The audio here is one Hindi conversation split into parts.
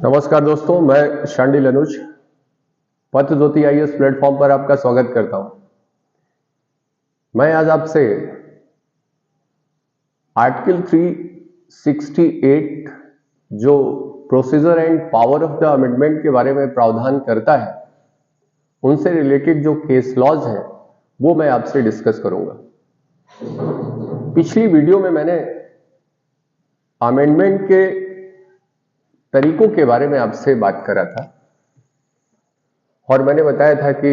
नमस्कार दोस्तों, मैं शांडिल अनुज पथ ज्योति आईएएस प्लेटफॉर्म पर आपका स्वागत करता हूं। मैं आज आपसे आर्टिकल 368 जो procedure and power of the amendment के बारे में प्रावधान करता है, उनसे रिलेटेड जो केस लॉज हैं वो मैं आपसे डिस्कस करूंगा। पिछली वीडियो में मैंने अमेंडमेंट के तरीकों के बारे में आपसे बात करा था और मैंने बताया था कि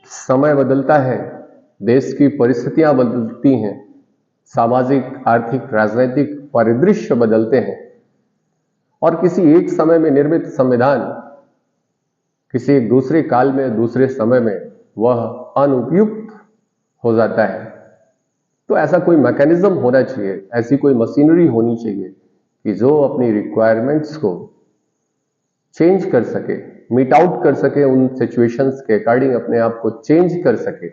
समय बदलता है, देश की परिस्थितियां बदलती हैं, सामाजिक, आर्थिक, राजनीतिक परिदृश्य बदलते हैं और किसी एक समय में निर्मित संविधान किसी एक दूसरे काल में, दूसरे समय में वह अनुपयुक्त हो जाता है। तो ऐसा कोई मैकेनिज्म होना चाहिए, ऐसी कोई मशीनरी होनी चाहिए कि जो अपनी रिक्वायरमेंट्स को चेंज कर सके, मीट आउट कर सके, उन सिचुएशंस के अकॉर्डिंग अपने आप को चेंज कर सके।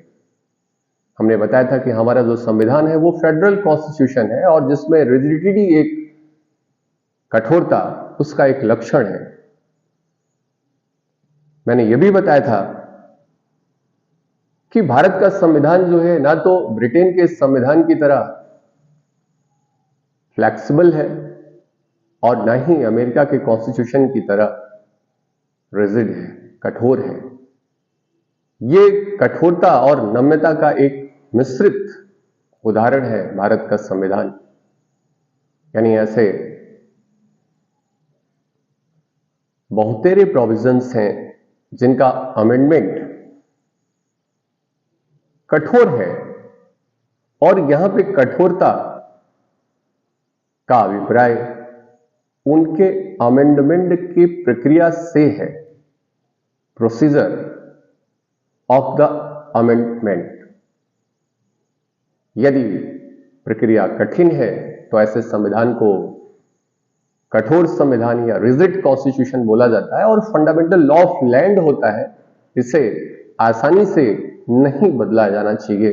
हमने बताया था कि हमारा जो संविधान है वो फेडरल कॉन्स्टिट्यूशन है और जिसमें रिजिडिटी, एक कठोरता, उसका एक लक्षण है। मैंने यह भी बताया था कि भारत का संविधान जो है ना तो ब्रिटेन के संविधान की तरह फ्लेक्सिबल है और ना ही अमेरिका के कॉन्स्टिट्यूशन की तरह रिजिड है, कठोर है। ये कठोरता और नम्यता का एक मिश्रित उदाहरण है भारत का संविधान। यानी ऐसे बहुतेरे प्रोविजंस हैं जिनका अमेंडमेंट कठोर है और यहां पे कठोरता का अभिप्राय उनके अमेंडमेंट की प्रक्रिया से है, प्रोसीजर ऑफ द अमेंडमेंट। यदि प्रक्रिया कठिन है तो ऐसे संविधान को कठोर संविधान या रिजिड कॉन्स्टिट्यूशन बोला जाता है और फंडामेंटल लॉ ऑफ लैंड होता है, इसे आसानी से नहीं बदला जाना चाहिए।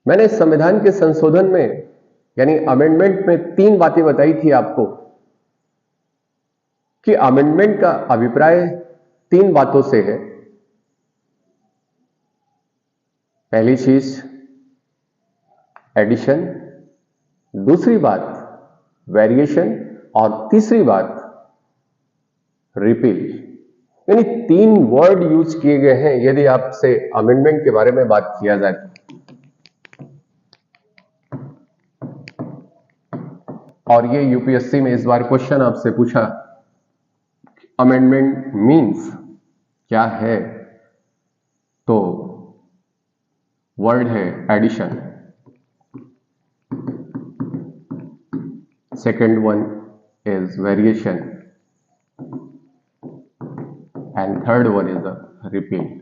मैंने संविधान के संशोधन में यानी अमेंडमेंट में 3 बातें बताई थी आपको कि अमेंडमेंट का अभिप्राय 3 बातों से है। पहली चीज एडिशन, दूसरी बात वेरिएशन और तीसरी बात रिपील। यानी 3 वर्ड यूज किए गए हैं यदि आपसे अमेंडमेंट के बारे में बात किया जाए। और ये यूपीएससी में इस बार क्वेश्चन आपसे पूछा, अमेंडमेंट मीन्स क्या है? तो वर्ड है addition, second one is variation and third one is a repeal.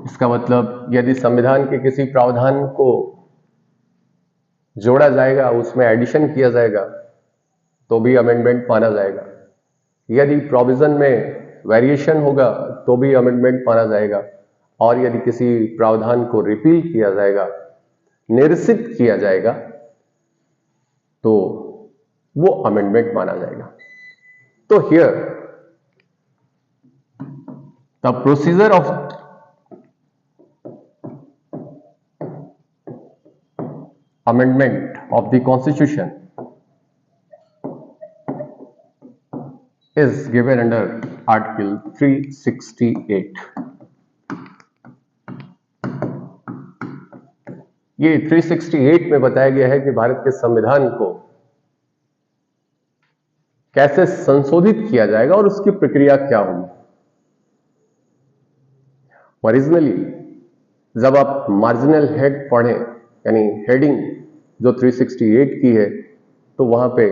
इसका मतलब यदि संविधान के किसी प्रावधान को जोड़ा जाएगा, उसमें एडिशन किया जाएगा तो भी अमेंडमेंट माना जाएगा। यदि प्रोविजन में वेरिएशन होगा तो भी अमेंडमेंट माना जाएगा और यदि किसी प्रावधान को रिपील किया जाएगा, निरसित किया जाएगा, तो वो अमेंडमेंट माना जाएगा। तो here the procedure of amendment of the constitution is given under article 368। ये 368 में बताया गया है कि भारत के संविधान को कैसे संशोधित किया जाएगा और उसकी प्रक्रिया क्या होगी। ओरिजिनली जब आप मार्जिनल हेड पढ़ें, यानी हेडिंग जो 368 की है, तो वहां पे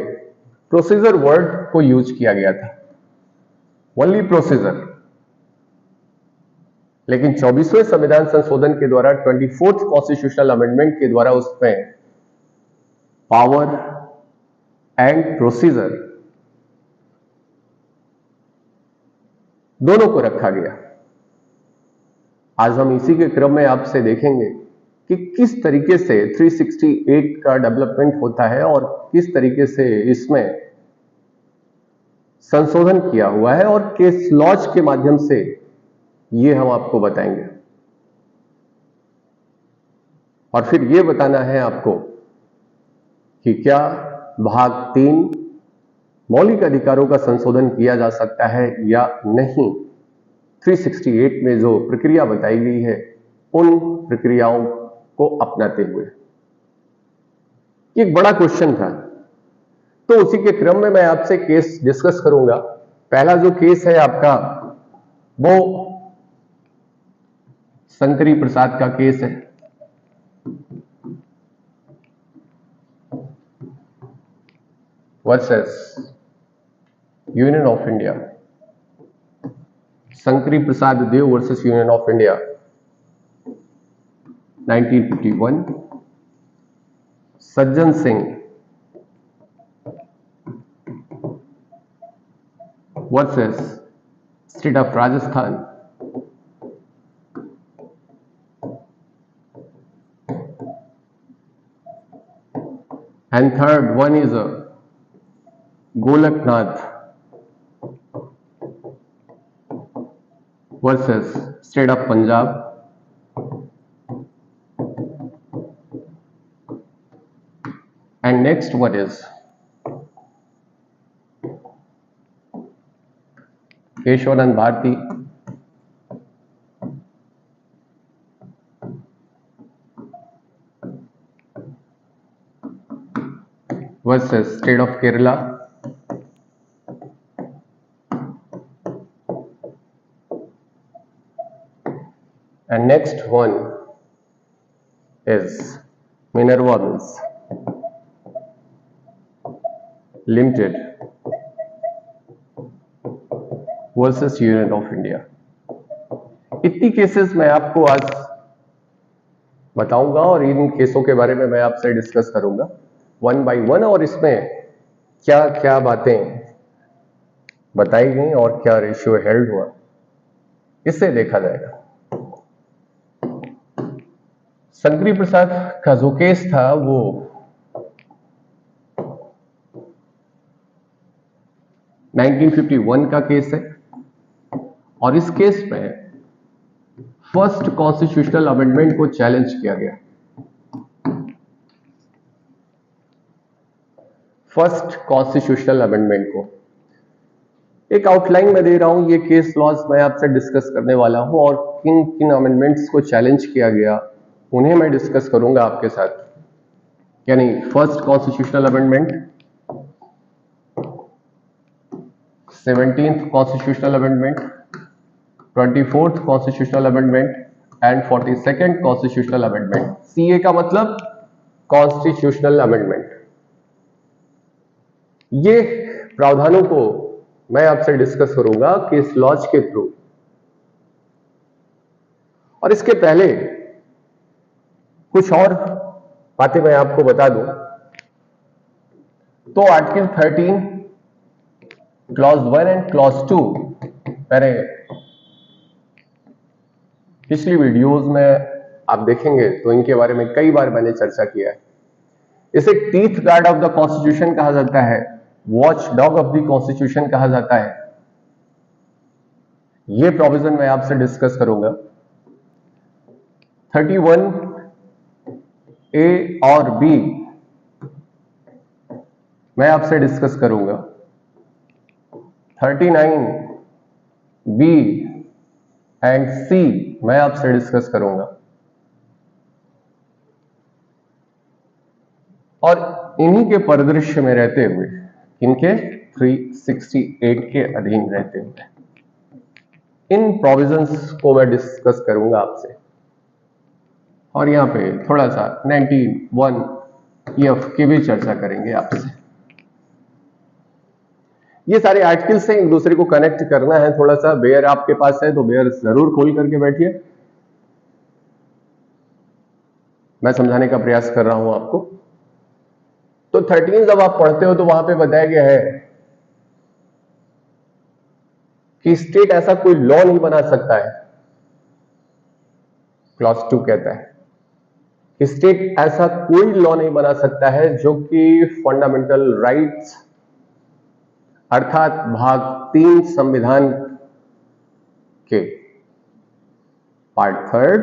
प्रोसीजर वर्ड को यूज किया गया था, ओनली प्रोसीजर। लेकिन 24वें संविधान संशोधन के द्वारा 24th कॉन्स्टिट्यूशनल अमेंडमेंट के द्वारा उसमें पावर एंड प्रोसीजर दोनों को रखा गया। आज हम इसी के क्रम में आपसे देखेंगे कि किस तरीके से 368 का डेवलपमेंट होता है और किस तरीके से इसमें संशोधन किया हुआ है, और केस लॉज के माध्यम से ये हम आपको बताएंगे। और फिर ये बताना है आपको कि क्या भाग 3 मौलिक अधिकारों का संशोधन किया जा सकता है या नहीं, 368 में जो प्रक्रिया बताई गई है उन प्रक्रियाओं को अपनाते हुए। एक बड़ा क्वेश्चन था, तो उसी के क्रम में मैं आपसे केस डिस्कस करूंगा। पहला जो केस है आपका वो शंकरी प्रसाद का केस है। Versus Union of India, Shankari Prasad Deo versus Union of India 1951। Sajjan Singh versus state of Rajasthan, and third one is Golaknath versus state of Punjab, and next one is Keshwanand Bharti versus state of Kerala, and next one is Minerva Mills Limited versus Union of India. इतनी केसेस मैं आपको आज बताऊंगा और इन केसों के बारे में मैं आपसे डिस्कस करूंगा वन बाय वन, और इसमें क्या क्या बातें बताई गई और क्या रेशियो हेल्ड हुआ, इससे देखा जाएगा। शंकरी प्रसाद का जो केस था वो (1951) का केस है, और इस केस में फर्स्ट कॉन्स्टिट्यूशनल अमेंडमेंट को चैलेंज किया गया। फर्स्ट कॉन्स्टिट्यूशनल अमेंडमेंट को एक आउटलाइन में दे रहा हूं, ये केस लॉज मैं आपसे डिस्कस करने वाला हूं, और किन किन अमेंडमेंट्स को चैलेंज किया गया उन्हें मैं डिस्कस करूंगा आपके साथ। यानी first constitutional amendment, 17th constitutional amendment, 24th constitutional amendment and 42nd constitutional amendment. CA का मतलब कॉन्स्टिट्यूशनल अमेंडमेंट। ये प्रावधानों को मैं आपसे डिस्कस करूंगा केस लॉज के थ्रू। और इसके पहले कुछ और बातें मैं आपको बता दूं तो आर्टिकल 13 क्लॉज 1 एंड क्लॉज 2 मैंने पिछली वीडियोस में आप देखेंगे तो इनके बारे में कई बार मैंने चर्चा किया है। इसे teeth guard of the constitution कहा जाता है, watch dog of the constitution कहा जाता है। यह प्रोविजन मैं आपसे डिस्कस करूंगा। 31 ए और बी मैं आपसे डिस्कस करूंगा। 39 बी एंड सी मैं आपसे डिस्कस करूंगा, और इन्हीं के परिदृश्य में रहते हुए, इनके 368 के अधीन रहते हुए इन प्रोविजंस को मैं डिस्कस करूंगा आपसे। और यहां पे थोड़ा सा 91 की भी चर्चा करेंगे आपसे। ये सारे आर्टिकल्स हैं, एक दूसरे को कनेक्ट करना है। थोड़ा सा बेयर आपके पास है तो बेयर जरूर खोल करके बैठिए, मैं समझाने का प्रयास कर रहा हूं आपको। तो 13 जब आप पढ़ते हो तो वहां पे बताया गया है कि स्टेट ऐसा कोई लॉ नहीं बना सकता है, क्लॉज 2 कहता है। स्टेट ऐसा कोई लॉ नहीं बना सकता है जो कि फंडामेंटल राइट्स अर्थात भाग 3 संविधान के पार्ट 3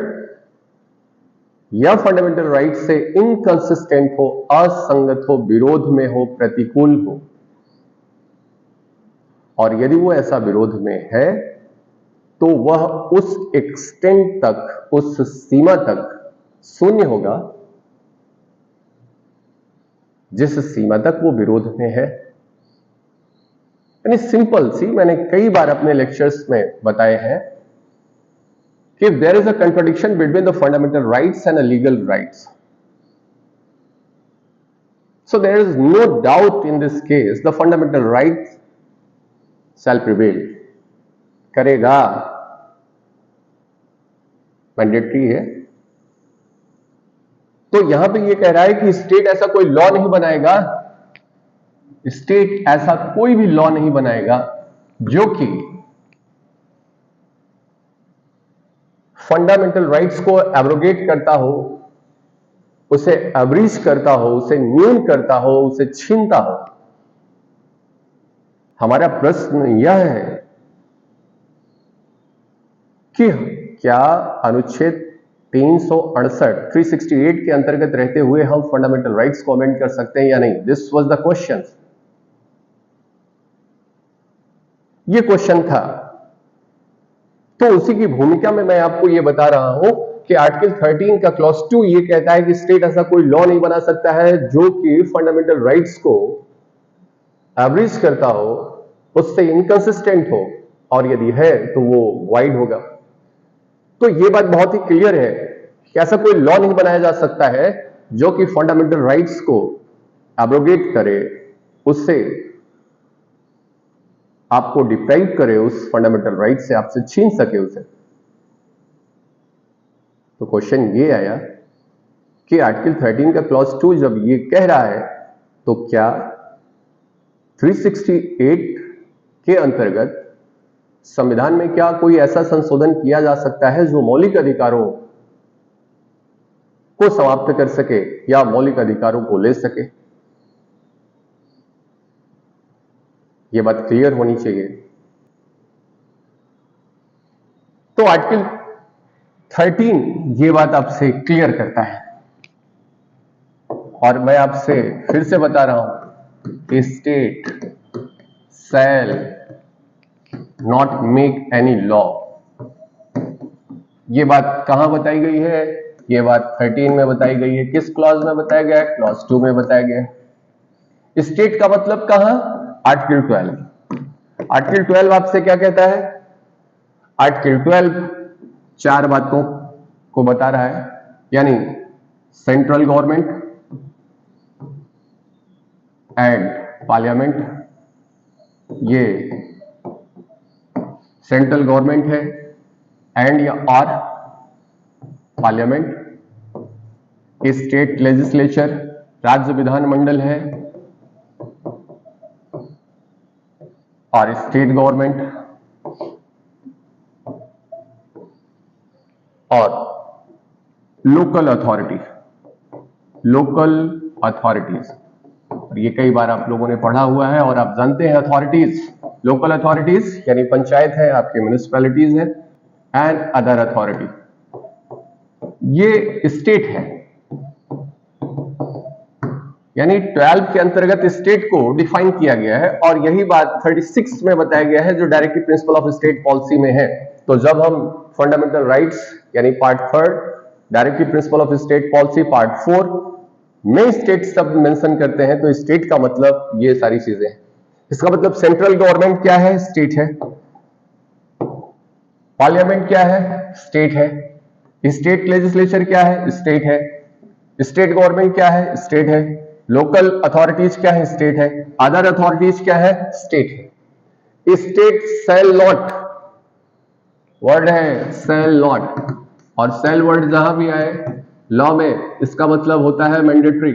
या फंडामेंटल राइट से इनकंसिस्टेंट हो, असंगत हो, विरोध में हो, प्रतिकूल हो। और यदि वो ऐसा विरोध में है तो वह उस एक्सटेंट तक, उस सीमा तक शून्य होगा जिस सीमा तक वो विरोध में है। यानी सिंपल सी, मैंने कई बार अपने लेक्चर्स में बताए हैं कि if there is a contradiction between the fundamental rights and the legal rights, so there is no doubt in this case the fundamental rights shall prevail, करेगा, मैंडेटरी है। तो यहां पे ये कह रहा है कि स्टेट ऐसा कोई लॉ नहीं बनाएगा, स्टेट ऐसा कोई भी लॉ नहीं बनाएगा जो कि फंडामेंटल राइट्स को एब्रोगेट करता हो, उसे एब्रीज करता हो, उसे न्यून करता हो, उसे छीनता हो। हमारा प्रश्न यह है कि क्या अनुच्छेद 368 के अंतर्गत रहते हुए हम फंडामेंटल राइट्स को अमेंड कर सकते हैं या नहीं? This was the question. ये क्वेश्चन था। तो उसी की भूमिका में मैं आपको ये बता रहा हूं कि आर्टिकल 13 का क्लॉज 2 ये कहता है कि स्टेट ऐसा कोई लॉ नहीं बना सकता है जो कि फंडामेंटल राइट्स को एवरेज करता हो, उससे इनकंसिस्टेंट हो, और यदि है तो वो वाइड होगा। तो ये बात बहुत ही क्लियर है कि ऐसा कोई लॉ नहीं बनाया जा सकता है जो कि फंडामेंटल राइट्स को एब्रोगेट करे, उससे आपको डिप्राइव करे, उस फंडामेंटल राइट से आपसे छीन सके उसे। तो क्वेश्चन ये आया कि आर्टिकल 13 का क्लॉज 2 जब ये कह रहा है तो क्या 368 के अंतर्गत संविधान में क्या कोई ऐसा संशोधन किया जा सकता है जो मौलिक अधिकारों को समाप्त कर सके या मौलिक अधिकारों को ले सके? यह बात क्लियर होनी चाहिए। तो आर्टिकल 13 ये बात आपसे क्लियर करता है, और मैं आपसे फिर से बता रहा हूं, state shall not make any law. ये बात कहां बताई गई है? ये बात 13 में बताई गई है। किस क्लॉज में बताया गया है? क्लॉज 2 में बताया गया है। स्टेट का मतलब कहां? आर्टिकल 12। आर्टिकल 12 आपसे क्या कहता है? आर्टिकल 12 चार बातों को बता रहा है, यानी सेंट्रल गवर्नमेंट एंड पार्लियामेंट। ये सेंट्रल गवर्नमेंट है एंड या और पार्लियामेंट। स्टेट लेजिस्लेचर राज्य विधानमंडल है, और स्टेट गवर्नमेंट और लोकल अथॉरिटी, लोकल अथॉरिटीज। और ये कई बार आप लोगों ने पढ़ा हुआ है और आप जानते हैं अथॉरिटीज। लोकल अथॉरिटीज यानी पंचायत है, आपकी म्युनिसिपैलिटीज है, एंड अदर अथॉरिटी ये स्टेट है। यानी 12 के अंतर्गत स्टेट को डिफाइन किया गया है, और यही बात 36 में बताया गया है जो directive principle of state policy में है। तो जब हम फंडामेंटल राइट्स यानी part 3 directive principle of state policy part 4 में स्टेट शब्द मेंशन करते हैं, तो स्टेट का मतलब ये सारी चीजें हैं। इसका मतलब सेंट्रल गवर्नमेंट क्या है? स्टेट है। पार्लियामेंट क्या है? स्टेट है। स्टेट लेजिस्लेचर क्या है? स्टेट है। स्टेट गवर्नमेंट क्या है? स्टेट है। लोकल अथॉरिटीज क्या है? स्टेट है। अदर अथॉरिटीज क्या है? स्टेट है। स्टेट शैल नॉट, वर्ड है शैल नॉट, और शैल वर्ड जहां भी आए लॉ में इसका मतलब होता है मैंडेटरी,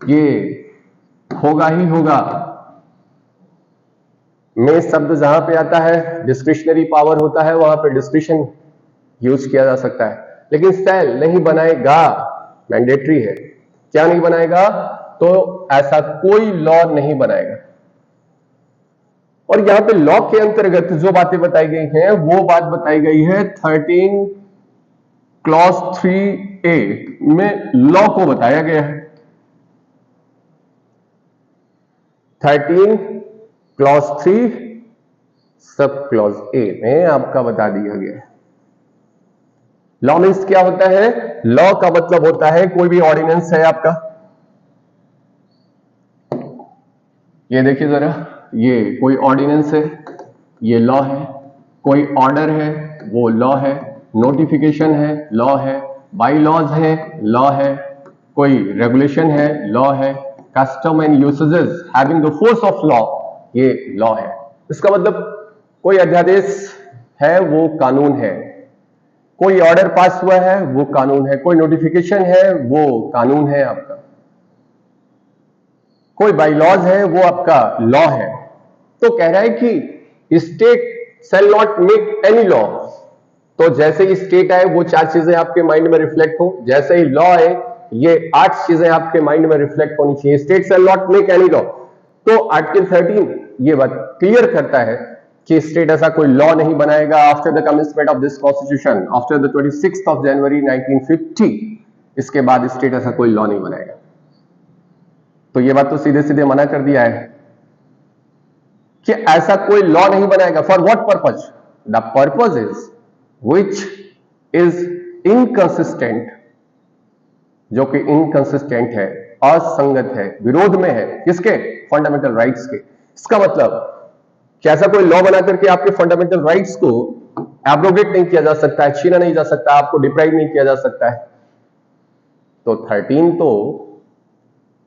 ये होगा ही होगा। में शब्द जहां पे आता है डिस्क्रिशनरी पावर होता है, वहां पे डिस्क्रिशन यूज किया जा सकता है, लेकिन शैल नहीं बनाएगा। मैंडेटरी है। क्या नहीं बनाएगा? तो ऐसा कोई लॉ नहीं बनाएगा। और यहां पे लॉ के अंतर्गत जो बातें बताई गई हैं वो बात बताई गई है 13 क्लॉज 3A में लॉ को बताया गया है। 13 क्लॉज 3 सब क्लॉज A में आपका बता दिया गया है। लॉ मीन्स क्या होता है? लॉ का मतलब होता है कोई भी ऑर्डिनेंस है आपका, ये देखिए जरा, ये कोई ऑर्डिनेंस है, ये लॉ है। कोई ऑर्डर है, वो लॉ है। नोटिफिकेशन है, लॉ है। बाई लॉज है, लॉ है। कोई रेगुलेशन है, लॉ है। Custom and usages having the force of law, ये लॉ है। इसका मतलब कोई अध्यादेश है वो कानून है, कोई ऑर्डर पास हुआ है वो कानून है, कोई नोटिफिकेशन है वो कानून है आपका, कोई बाईलॉज है वो आपका लॉ है। तो कह रहा है कि state shall not make any law. तो जैसे ही स्टेट आए वो 4 चीजें आपके माइंड में रिफ्लेक्ट हो, जैसे ही लॉ आए ये 8 चीजें आपके माइंड में रिफ्लेक्ट होनी चाहिए। State shall not make any law. तो आर्टिकल 13 ये बात क्लियर करता है कि स्टेट ऐसा कोई लॉ नहीं बनाएगा after the commencement of this constitution, after the 26th of January 1950। इसके बाद स्टेट ऐसा कोई लॉ नहीं बनाएगा। तो ये बात तो सीधे सीधे मना कर दिया है कि ऐसा कोई लॉ नहीं बनाएगा। For what purpose? The purpose is which is inconsistent, जो कि इनकंसिस्टेंट है, असंगत है, विरोध में है, किसके? फंडामेंटल राइट्स के। इसका मतलब कि ऐसा कोई लॉ बना करके आपके फंडामेंटल राइट्स को एब्रोगेट नहीं किया जा सकता है, छीना नहीं जा सकता, आपको डिप्राइव नहीं किया जा सकता है। तो 13 तो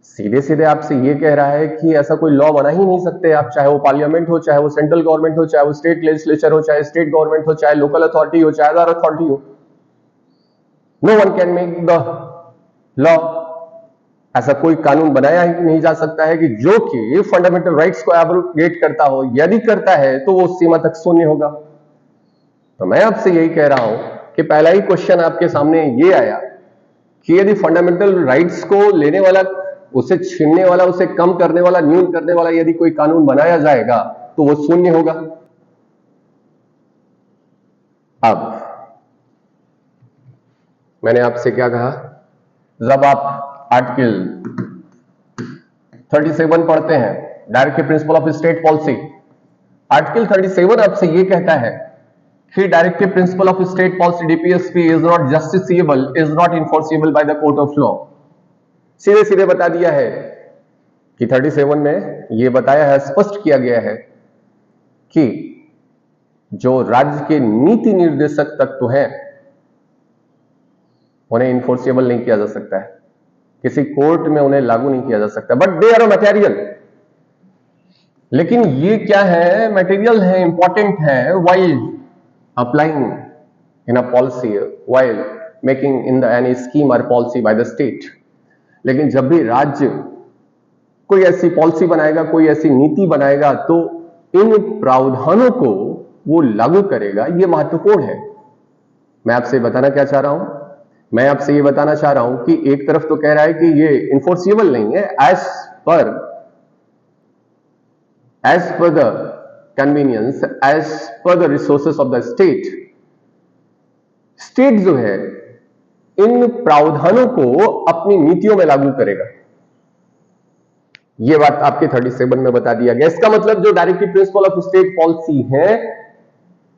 सीधे सीधे आपसे ये कह रहा है कि ऐसा कोई लॉ बना ही नहीं सकते आप, चाहे वो पार्लियामेंट हो, चाहे वो सेंट्रल गवर्नमेंट हो, चाहे वो स्टेट लेजिस्लेचर हो, चाहे स्टेट गवर्नमेंट हो, चाहे लोकल अथॉरिटी हो, चाहे अदर अथॉरिटी हो। No one can make the law. ऐसा कोई कानून बनाया ही नहीं जा सकता है कि जो कि फंडामेंटल राइट्स को एब्रोगेट करता हो। यदि करता है तो वो उस सीमा तक शून्य होगा। तो मैं आपसे यही कह रहा हूं कि पहला ही क्वेश्चन आपके सामने ये आया कि यदि फंडामेंटल राइट्स को लेने वाला, उसे छीनने वाला, उसे कम करने वाला, न्यून करने वाला यदि कोई कानून बनाया जाएगा तो वो शून्य होगा। अब मैंने आपसे क्या कहा? जब आप आर्टिकल 37 पढ़ते हैं, directive principle of state policy, article 37 आपसे ये कहता है कि directive principle of state policy DPSP is not justiciable, is not enforceable by the court of law. सीधे सीधे बता दिया है कि 37 में यह बताया है, स्पष्ट किया गया है कि जो राज्य के नीति निर्देशक तत्व हैं उन्हें इन्फोर्सिबल नहीं किया जा सकता है, किसी कोर्ट में उन्हें लागू नहीं किया जा सकता, बट दे आर मटेरियल। लेकिन ये क्या है? मटेरियल है, इंपॉर्टेंट है while applying in a policy, while making in the any scheme और पॉलिसी बाय द स्टेट। लेकिन जब भी राज्य कोई ऐसी पॉलिसी बनाएगा, कोई ऐसी नीति बनाएगा, तो इन प्रावधानों को वो लागू करेगा। ये महत्वपूर्ण है। मैं आपसे बताना क्या चाह रहा हूं? मैं आपसे ये बताना चाह रहा हूं कि एक तरफ तो कह रहा है कि ये इन्फोर्सिबल नहीं है, as per the convenience, as per the resources of the state. State जो है इन प्रावधानों को अपनी नीतियों में लागू करेगा। ये बात आपके 37 में बता दिया गया। इसका मतलब जो directive principle of state policy है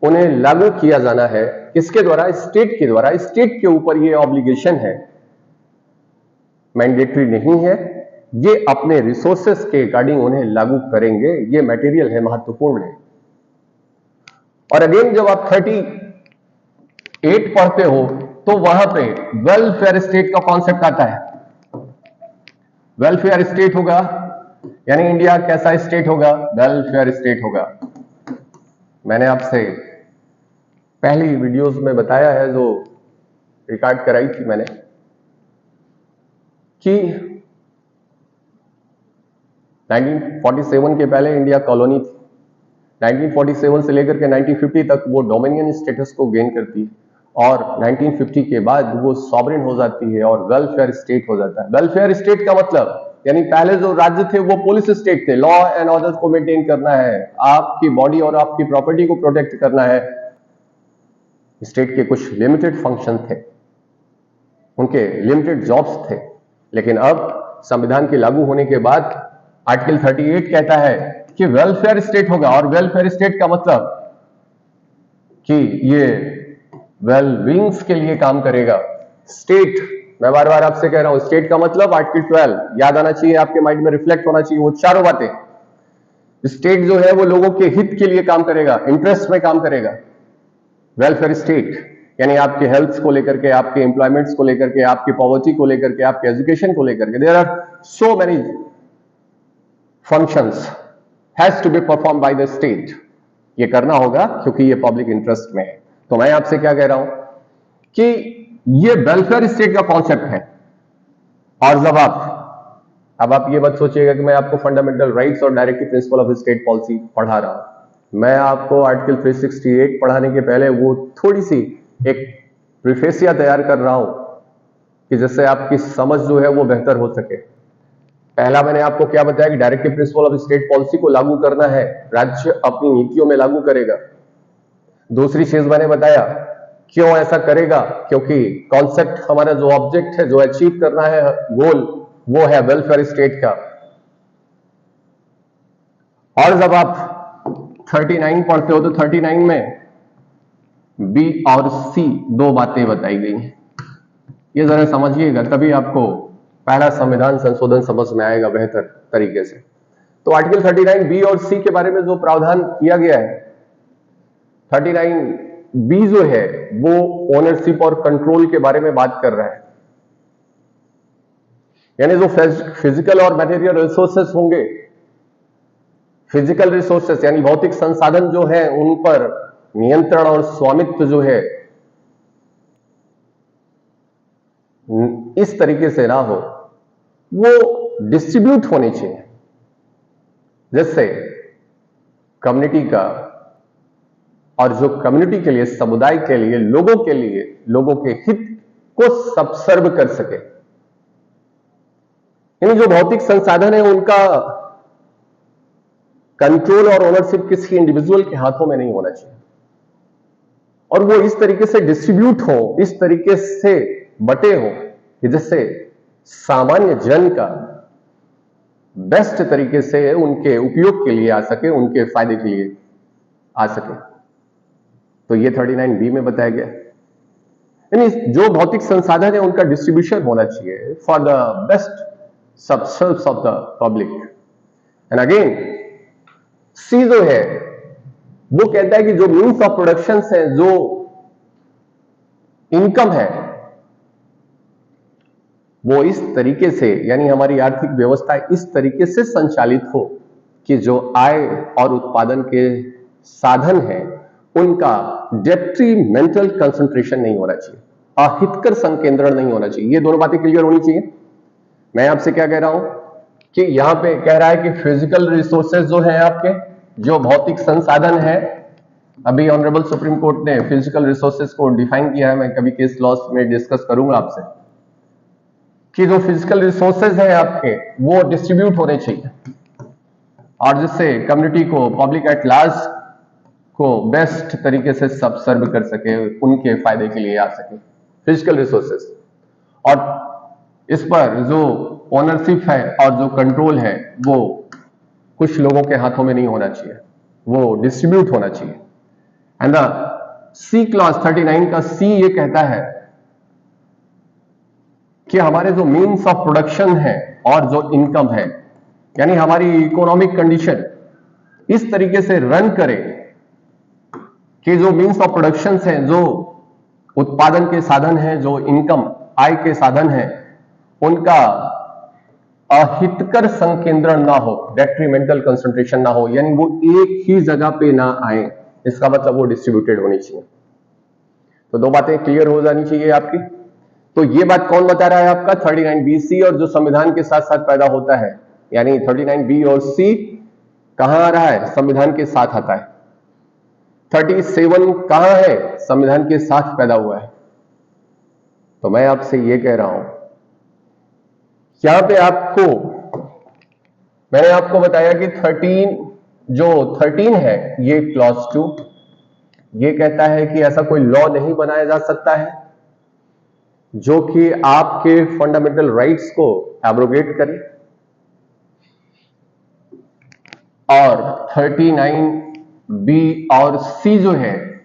उन्हें लागू किया जाना है, किसके द्वारा? स्टेट के द्वारा। स्टेट के ऊपर ये ऑब्लिगेशन है, मैंडेटरी नहीं है। ये अपने रिसोर्सेस के अकॉर्डिंग उन्हें लागू करेंगे। ये मटेरियल है, महत्वपूर्ण है। और अगेन जब आप 38 पढ़ते हो तो वहां पे वेलफेयर स्टेट का कॉन्सेप्ट आता है। वेलफेयर स्टेट होगा यानी इंडिया कैसा स्टेट होगा? वेलफेयर स्टेट होगा। मैंने आपसे पहली वीडियोस में बताया है, जो रिकॉर्ड कराई थी मैंने, कि 1947 के पहले इंडिया कॉलोनी थी। 1947 से लेकर के 1950 तक वो डोमिनियन स्टेटस को गेन करती है। और 1950 के बाद वो सॉवरेन हो जाती है और वेलफेयर स्टेट हो जाता है। वेलफेयर स्टेट का मतलब यानी पहले जो राज्य थे वो पुलिस स्टेट थे, लॉ एंड ऑर्डर को मेंटेन करना है, आपकी बॉडी और आपकी प्रॉपर्टी को प्रोटेक्ट करना है। स्टेट के कुछ लिमिटेड फंक्शन थे, उनके लिमिटेड जॉब्स थे। लेकिन अब संविधान के लागू होने के बाद आर्टिकल 38 कहता है कि वेलफेयर स्टेट होगा, और वेलफेयर स्टेट का मतलब कि ये वेलबींग्स के लिए काम करेगा। स्टेट, मैं बार बार आपसे कह रहा हूं, स्टेट का मतलब आर्टिकल 12 याद आना चाहिए, आपके माइंड में रिफ्लेक्ट होना चाहिए वो चारों बातें। स्टेट जो है वो लोगों के हित के लिए काम करेगा, इंटरेस्ट में काम करेगा। वेलफेयर स्टेट यानी आपके हेल्थ को लेकर के, आपके एम्प्लॉयमेंट्स को लेकर के, आपकी पॉवर्टी को लेकर के, आपके एजुकेशन को लेकर के, there are so many functions has to be perform by the state. ये करना होगा क्योंकि ये पब्लिक इंटरेस्ट में है। तो मैं आपसे क्या कह रहा हूं कि ये वेलफेयर स्टेट का कॉन्सेप्ट है। और जब अब आप ये मत सोचिएगा कि मैं आपको फंडामेंटल राइट्स और directive principle of state policy पढ़ा रहा हूं। मैं आपको आर्टिकल 368 पढ़ाने के पहले वो थोड़ी सी एक प्रिफेसिया तैयार कर रहा हूं कि जिससे आपकी समझ जो है वो बेहतर हो सके। पहला मैंने आपको क्या बताया कि directive principle of state policy को लागू करना है, राज्य अपनी नीतियों में लागू करेगा। दूसरी चीज मैंने बताया क्यों ऐसा करेगा, क्योंकि कॉन्सेप्ट हमारा जो ऑब्जेक्ट है, जो अचीव करना है गोल, वो है वेलफेयर स्टेट का। और जब आप 39 पढ़ते हो तो 39 में बी और सी दो बातें बताई गई हैं। ये जरा समझिएगा, तभी आपको पहला संविधान संशोधन समझ में आएगा बेहतर तरीके से। तो आर्टिकल 39 बी और सी के बारे में जो प्रावधान किया गया है, 39 बी जो है वो ओनरशिप और कंट्रोल के बारे में बात कर रहा है। यानी जो फिजिकल और मटेरियल रिसोर्सेस होंगे, फिजिकल रिसोर्सेस यानी भौतिक संसाधन जो है, उन पर नियंत्रण और स्वामित्व जो है इस तरीके से ना हो, वो डिस्ट्रीब्यूट होने चाहिए, जिससे कम्युनिटी का, और जो कम्युनिटी के लिए, समुदाय के लिए, लोगों के हित को सब सर्व कर सके। यानी जो भौतिक संसाधन है उनका कंट्रोल और ओनरशिप किसी इंडिविजुअल के हाथों में नहीं होना चाहिए, और वो इस तरीके से डिस्ट्रीब्यूट हो, इस तरीके से बटे हो कि जिससे सामान्य जन का बेस्ट तरीके से उनके उपयोग के लिए आ सके, उनके फायदे के लिए आ सके। तो ये 39 बी में बताया गया। यानी जो भौतिक संसाधन है उनका डिस्ट्रीब्यूशन होना चाहिए for the best subserves of the public. And again C जो है वो कहता है कि जो मीन्स ऑफ प्रोडक्शन है, जो इनकम है, वो इस तरीके से, यानी हमारी आर्थिक व्यवस्था इस तरीके से संचालित हो कि जो आय और उत्पादन के साधन है उनका डेट्रीमेंटल कंसंट्रेशन नहीं होना चाहिए, अहितकर संकेंद्रण नहीं होना चाहिए। ये दोनों बातें क्लियर होनी चाहिए। मैं आपसे क्या कह रहा हूं कि यहां पे कह रहा है कि फिजिकल रिसोर्सेज जो है आपके, जो भौतिक संसाधन है, अभी ऑनरेबल सुप्रीम कोर्ट ने फिजिकल रिसोर्सेज को डिफाइन किया है, मैं कभी केस लॉस में डिस्कस करूंगा आपसे, कि जो फिजिकल रिसोर्सेज है आपके वो डिस्ट्रीब्यूट होने चाहिए, और जिससे कम्युनिटी को, पब्लिक एट लार्ज को बेस्ट तरीके से सब सर्व कर सके, उनके फायदे के लिए आ सके फिजिकल रिसोर्सेज। और इस पर जो ओनरशिप है और जो कंट्रोल है वो कुछ लोगों के हाथों में नहीं होना चाहिए, वो डिस्ट्रीब्यूट होना चाहिए। एंड द सी क्लॉज 39 का सी ये कहता है कि हमारे जो मीन्स ऑफ प्रोडक्शन है और जो इनकम है, यानी हमारी इकोनॉमिक कंडीशन इस तरीके से रन करे कि जो मीन्स ऑफ प्रोडक्शन है, जो उत्पादन के साधन है, जो इनकम आय के साधन है, उनका अहितकर संकेंद्रण ना हो, डेट्रीमेंटल कंसंट्रेशन ना हो, यानी वो एक ही जगह पे ना आए। इसका मतलब वो डिस्ट्रीब्यूटेड होनी चाहिए। तो दो बातें क्लियर हो जानी चाहिए आपकी। तो ये बात कौन बता रहा है आपका? 39 बी सी, और जो संविधान के साथ साथ पैदा होता है, यानी 39 बी और सी कहां आ रहा है? संविधान के साथ आता है। 37 कहां है? संविधान के साथ पैदा हुआ है। तो मैं आपसे ये कह रहा हूं, यहां पे मैंने आपको बताया कि 13 है, ये क्लॉज 2 ये कहता है कि ऐसा कोई लॉ नहीं बनाया जा सकता है जो कि आपके फंडामेंटल राइट्स को एब्रोगेट करे। और 39B और C जो है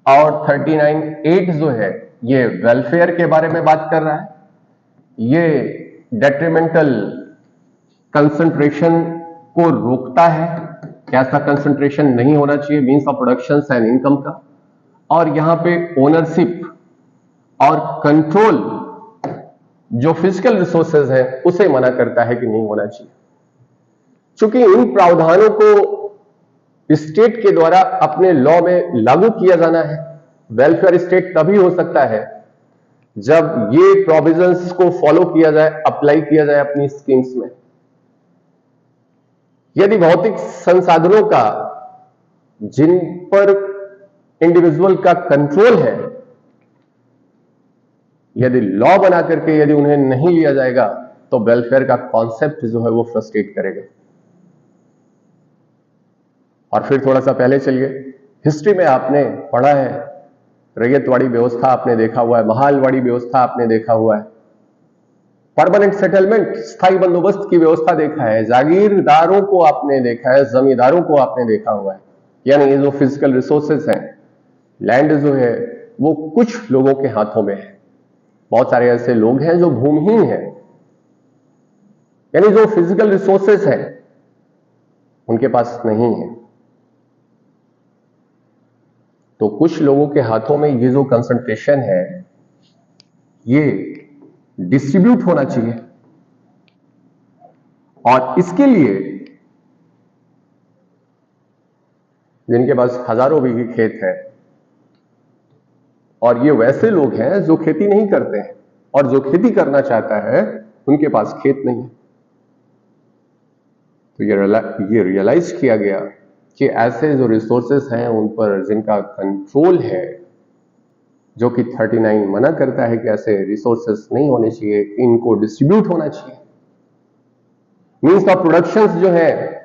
और 39(8) जो है ये वेलफेयर के बारे में बात कर रहा है। ये डेट्रीमेंटल कंसंट्रेशन को रोकता है, ऐसा कंसंट्रेशन नहीं होना चाहिए means of production and income का। और यहां पे ओनरशिप और कंट्रोल जो फिजिकल रिसोर्सेज है उसे मना करता है कि नहीं होना चाहिए। चूंकि इन प्रावधानों को स्टेट के द्वारा अपने लॉ में लागू किया जाना है, वेलफेयर स्टेट तभी हो सकता है जब ये प्रोविजंस को फॉलो किया जाए, अप्लाई किया जाए अपनी स्कीम्स में। यदि भौतिक संसाधनों का जिन पर इंडिविजुअल का कंट्रोल है, यदि लॉ बना करके यदि उन्हें नहीं लिया जाएगा तो वेलफेयर का कॉन्सेप्ट जो है वो फ्रस्ट्रेट करेगा। और फिर थोड़ा सा पहले चलिए, हिस्ट्री में आपने पढ़ा है, रैयतवाड़ी व्यवस्था आपने देखा हुआ है, महालवाड़ी व्यवस्था आपने देखा हुआ है, परमानेंट सेटलमेंट स्थायी बंदोबस्त की व्यवस्था देखा है, जागीरदारों को आपने देखा है, जमींदारों को आपने देखा हुआ है। यानी ये जो फिजिकल रिसोर्सेज हैं, लैंड जो है वो कुछ लोगों के हाथों में है। बहुत सारे ऐसे लोग हैं जो भूमिहीन हैं, यानी जो फिजिकल रिसोर्सेज हैं उनके पास नहीं है। तो कुछ लोगों के हाथों में ये जो कंसंट्रेशन है ये डिस्ट्रीब्यूट होना चाहिए। और इसके लिए जिनके पास हजारों बीघे खेत है, और ये वैसे लोग हैं जो खेती नहीं करते हैं, और जो खेती करना चाहता है उनके पास खेत नहीं है, तो ये रियलाइज किया गया कि ऐसे जो रिसोर्सेस हैं उन पर जिनका कंट्रोल है, जो कि 39 मना करता है कि ऐसे रिसोर्सेस नहीं होने चाहिए, इनको डिस्ट्रीब्यूट होना चाहिए। मीन्स ऑफ प्रोडक्शंस जो है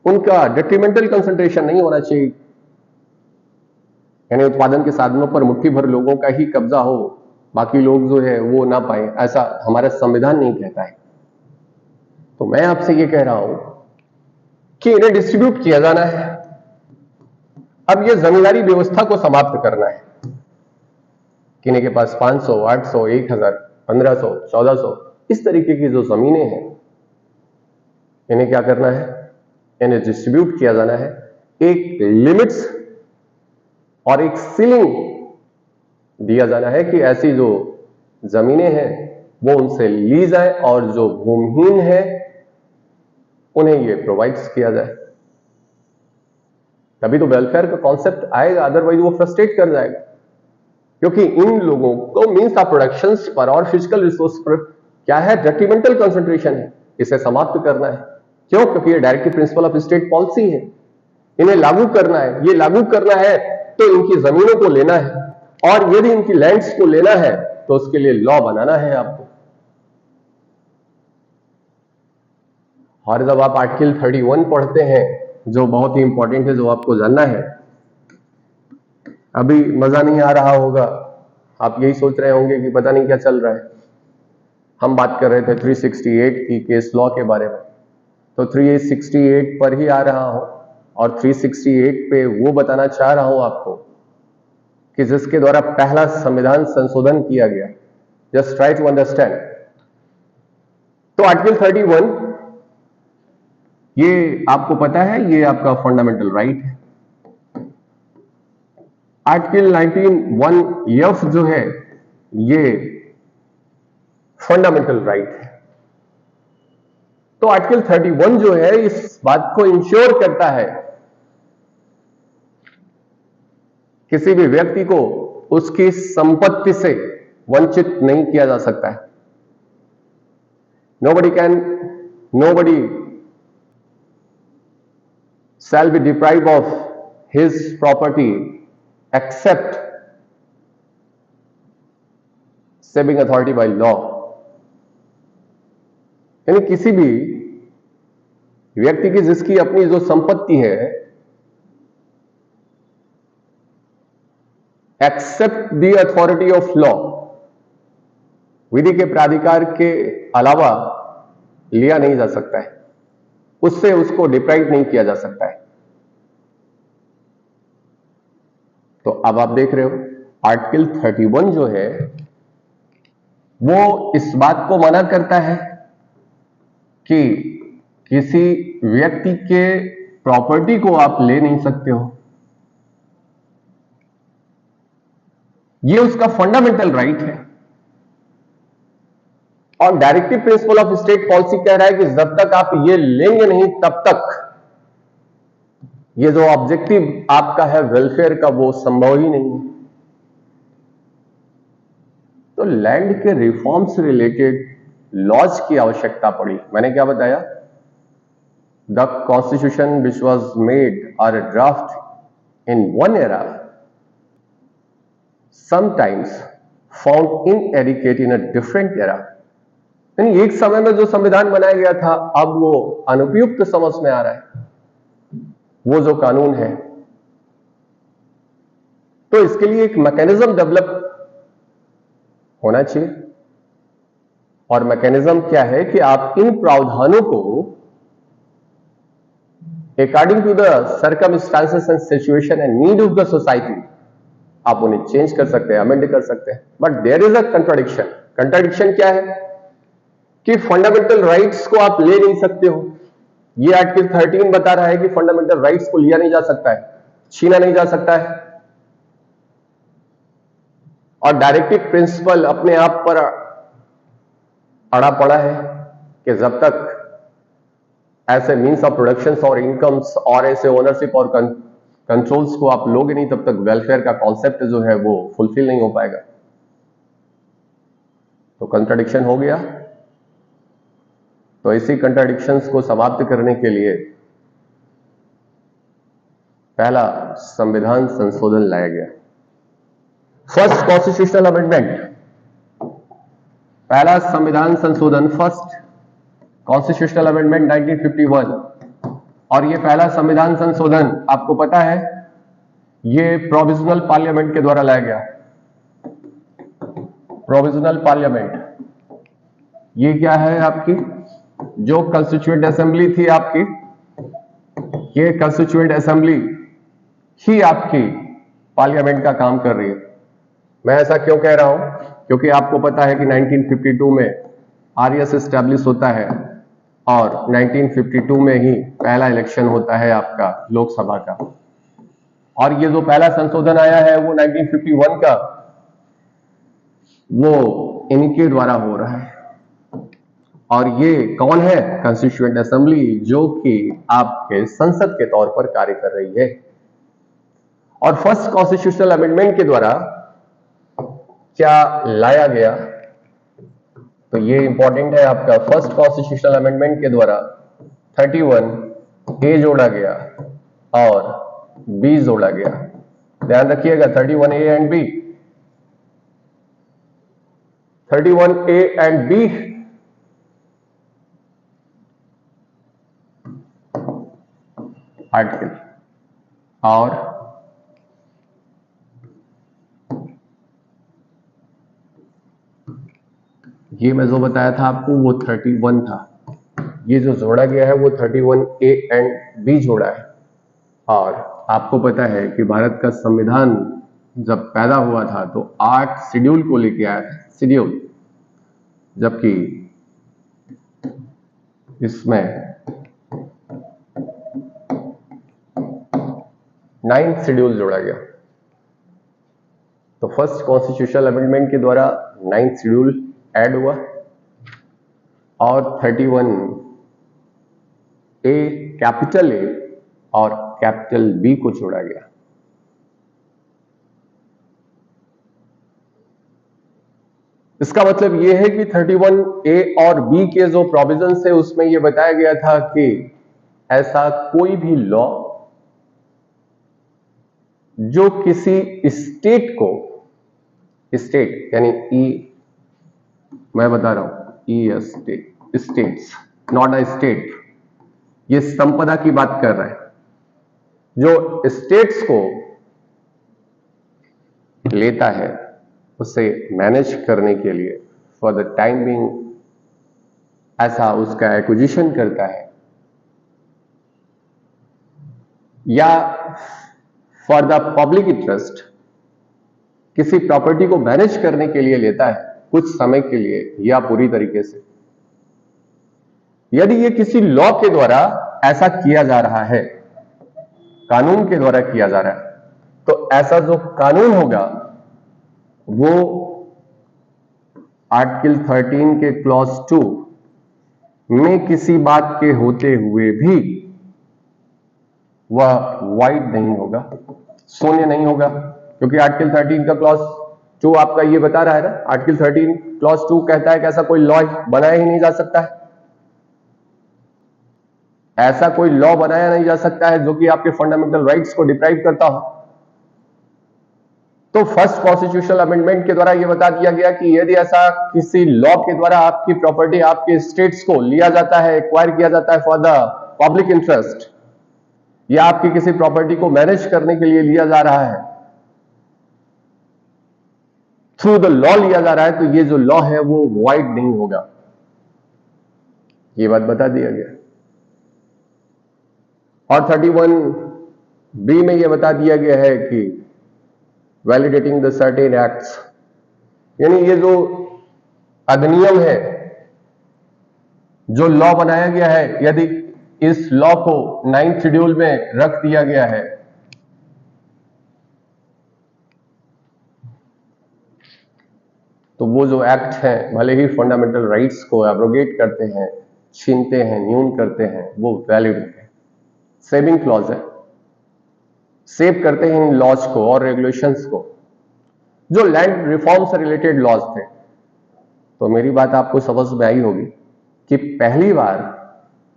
उनका डेट्रीमेंटल कंसंट्रेशन नहीं होना चाहिए, यानी उत्पादन के साधनों पर मुट्ठी भर लोगों का ही कब्जा हो, बाकी लोग जो है वो ना पाए, ऐसा हमारा संविधान नहीं कहता है। तो मैं आपसे ये कह रहा हूं कि इन्हें डिस्ट्रीब्यूट किया जाना है। अब ये जमींदारी व्यवस्था को समाप्त करना है। किन्हीं के पास 500, 800, 1000, 1500, 1400 इस तरीके की जो जमीनें हैं, इन्हें क्या करना है? इन्हें डिस्ट्रीब्यूट किया जाना है। एक लिमिट्स और एक सीलिंग दिया जाना है कि ऐसी जो जमीनें हैं वो उनसे ली जाए, और जो भूमिहीन है उन्हें ये प्रोवाइड्स किया जाए। तभी तो वेलफेयर का कॉन्सेप्ट आएगा, अदरवाइज वो फ्रस्ट्रेट कर जाएगा। क्योंकि इन लोगों को मीन्स ऑफ प्रोडक्शंस पर और फिजिकल रिसोर्स पर क्या है? डेट्रीमेंटल कंसंट्रेशन है, इसे समाप्त करना है। क्यों? क्योंकि ये directive principle of state policy है, इन्हें लागू करना है। ये लागू करना है तो इनकी जमीनों को लेना है, और यदि इनकी लैंड्स को लेना है तो उसके लिए लॉ बनाना है आपको। और जब आप आर्टिकल 31 पढ़ते हैं, जो बहुत ही इंपॉर्टेंट है, जो आपको जानना है, अभी मजा नहीं आ रहा होगा, आप यही सोच रहे होंगे कि पता नहीं क्या चल रहा है। हम बात कर रहे थे 368 की केस लॉ के बारे में, तो 368 पर ही आ रहा हूं, और 368 पे वो बताना चाह रहा हूं आपको कि जिसके द्वारा पहला संविधान संशोधन किया गया। Just try to understand. तो आर्टिकल 31 ये आपको पता है, ये आपका फंडामेंटल राइट है। आर्टिकल 19(1)(f) जो है ये फंडामेंटल राइट है। तो आर्टिकल 31 जो है इस बात को इंश्योर करता है किसी भी व्यक्ति को उसकी संपत्ति से वंचित नहीं किया जा सकता है। nobody shall be deprived of his property except saving authority by law। यानी किसी भी व्यक्ति की जिसकी अपनी जो संपत्ति है, except the authority of law, विधि के प्राधिकार के अलावा लिया नहीं जा सकता है, उससे उसको डिप्राइव नहीं किया जा सकता है। तो अब आप देख रहे हो आर्टिकल 31 जो है वो इस बात को मना करता है कि किसी व्यक्ति के प्रॉपर्टी को आप ले नहीं सकते हो। ये उसका फंडामेंटल राइट है। और directive principle of state policy कह रहा है कि जब तक आप ये लेंगे नहीं तब तक ये जो ऑब्जेक्टिव आपका है वेलफेयर का वो संभव ही नहीं है। तो लैंड के रिफॉर्म से रिलेटेड लॉज की आवश्यकता पड़ी। मैंने क्या बताया? The constitution which was made और draft in one era sometimes found inadequate in a different era. यानी एक समय में जो संविधान बनाया गया था अब वो अनुपयुक्त समझ में आ रहा है वो जो कानून है। तो इसके लिए एक मैकेनिज्म डेवलप होना चाहिए। और मैकेनिज्म क्या है कि आप इन प्रावधानों को according to the circumstances and situation and need of the society आप उन्हें चेंज कर सकते हैं, अमेंड कर सकते हैं। But there is a contradiction. Contradiction क्या है कि फंडामेंटल राइट्स को आप ले नहीं सकते हो। ये आर्टिकल 13 बता रहा है कि फंडामेंटल राइट्स को लिया नहीं जा सकता है, छीना नहीं जा सकता है। और डायरेक्टिव प्रिंसिपल अपने आप पर अड़ा पड़ा है कि जब तक ऐसे मीन्स ऑफ प्रोडक्शन और इनकम्स और ऐसे ओनरशिप और कंट्रोल्स को आप लोगे नहीं तब तक वेलफेयर का कॉन्सेप्ट जो है वो फुलफिल नहीं हो पाएगा। तो कंट्राडिक्शन हो गया। तो इसी कंट्राडिक्शंस को समाप्त करने के लिए पहला संविधान संशोधन लाया गया, फर्स्ट कॉन्स्टिट्यूशनल अमेंडमेंट। पहला संविधान संशोधन, फर्स्ट कॉन्स्टिट्यूशनल अमेंडमेंट 1951। और ये पहला संविधान संशोधन आपको पता है ये प्रोविजनल पार्लियामेंट के द्वारा लाया गया। प्रोविजनल पार्लियामेंट ये क्या है? आपकी जो कंस्टिट्यूएंट असेंबली थी आपकी, ये कंस्टिट्यूएंट असेंबली ही आपकी पार्लियामेंट का काम कर रही है। मैं ऐसा क्यों कह रहा हूं? क्योंकि आपको पता है कि 1952 में आरएस एस्टैब्लिश होता है और 1952 में ही पहला इलेक्शन होता है आपका लोकसभा का। और ये जो पहला संशोधन आया है वो 1951 का, वो इनके द्वारा हो रहा है। और ये कौन है? कंस्टिट्यूएंट असेंबली, जो कि आपके संसद के तौर पर कार्य कर रही है। और फर्स्ट कॉन्स्टिट्यूशनल अमेंडमेंट के द्वारा क्या लाया गया? तो ये इंपॉर्टेंट है आपका। फर्स्ट कॉन्स्टिट्यूशनल अमेंडमेंट के द्वारा 31A जोड़ा गया और B जोड़ा गया। ध्यान रखिएगा 31A and B, 31A and B article. और ये मैं जो बताया था आपको वो 31 था। ये जो जोड़ा गया है वो 31A एंड B जोड़ा है। और आपको पता है कि भारत का संविधान जब पैदा हुआ था तो 8 शेड्यूल को लेके आया था, शेड्यूल, जबकि इसमें 9th शेड्यूल जोड़ा गया। तो फर्स्ट कॉन्स्टिट्यूशनल अमेंडमेंट के द्वारा 9th शेड्यूल ऐड हुआ और 31A कैपिटल A और कैपिटल B को जोड़ा गया। इसका मतलब यह है कि 31A और B के जो प्रोविजंस है उसमें यह बताया गया था कि ऐसा कोई भी लॉ जो किसी स्टेट को, स्टेट यानी मैं बता रहा हूं स्टेट्स, नॉट अ स्टेट, ये संपदा की बात कर रहा है, जो स्टेट्स को लेता है उसे मैनेज करने के लिए फॉर द टाइम बिंग ऐसा उसका एक्विजिशन करता है, या फॉर द पब्लिक इंटरेस्ट किसी प्रॉपर्टी को मैनेज करने के लिए लेता है कुछ समय के लिए या पूरी तरीके से। यदि ये किसी लॉ के द्वारा ऐसा किया जा रहा है, कानून के द्वारा किया जा रहा है, तो ऐसा जो कानून होगा वो आर्टिकल 13 के क्लॉज 2 में किसी बात के होते हुए भी वह वाइड नहीं होगा, शून्य नहीं होगा, क्योंकि आर्टिकल 13 का क्लॉज 2 आपका ये बता रहा है ना, आर्टिकल 13 क्लॉज 2 कहता है कि ऐसा कोई लॉ बनाया ही नहीं जा सकता है, ऐसा कोई लॉ बनाया नहीं जा सकता है जो कि आपके फंडामेंटल राइट्स को डिप्राइव करता हो। तो फर्स्ट कॉन्स्टिट्यूशनल अमेंडमेंट के द्वारा यह बता दिया गया कि यदि ऐसा किसी लॉ के द्वारा आपकी प्रॉपर्टी आपके स्टेट्स को लिया जाता है, एक्वायर किया जाता है फॉर द पब्लिक इंटरेस्ट, या आपकी किसी प्रॉपर्टी को मैनेज करने के लिए लिया जा रहा है, थ्रू द लॉ लिया जा रहा है, तो ये जो लॉ है वो वाइड नहीं होगा, ये बात बता दिया गया। और 31B में यह बता दिया गया है कि वैलिडेटिंग द सर्टेन एक्ट्स, यानी ये जो अधिनियम है, जो लॉ बनाया गया है, यदि इस लॉ को 9th शेड्यूल में रख दिया गया है तो वो जो एक्ट हैं भले ही फंडामेंटल राइट्स को एब्रोगेट करते हैं, छीनते हैं, न्यून करते हैं, वो वैलिड है, सेविंग क्लॉज है, सेव करते हैं इन लॉज को और रेगुलेशंस को, जो लैंड रिफॉर्म से रिलेटेड लॉज थे। तो मेरी बात आपको समझ में आई होगी कि पहली बार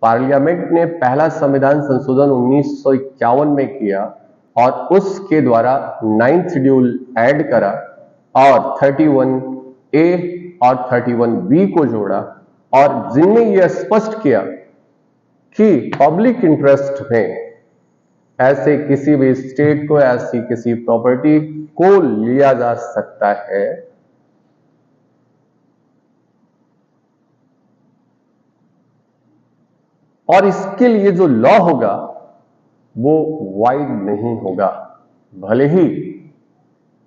पार्लियामेंट ने पहला संविधान संशोधन 1951 में किया और उसके द्वारा 9th शेड्यूल ऐड करा और 31A और 31B को जोड़ा, और जिनमें यह स्पष्ट किया कि पब्लिक इंटरेस्ट में ऐसे किसी भी स्टेट को ऐसी किसी प्रॉपर्टी को लिया जा सकता है और इसके लिए जो लॉ होगा वो वाइड नहीं होगा, भले ही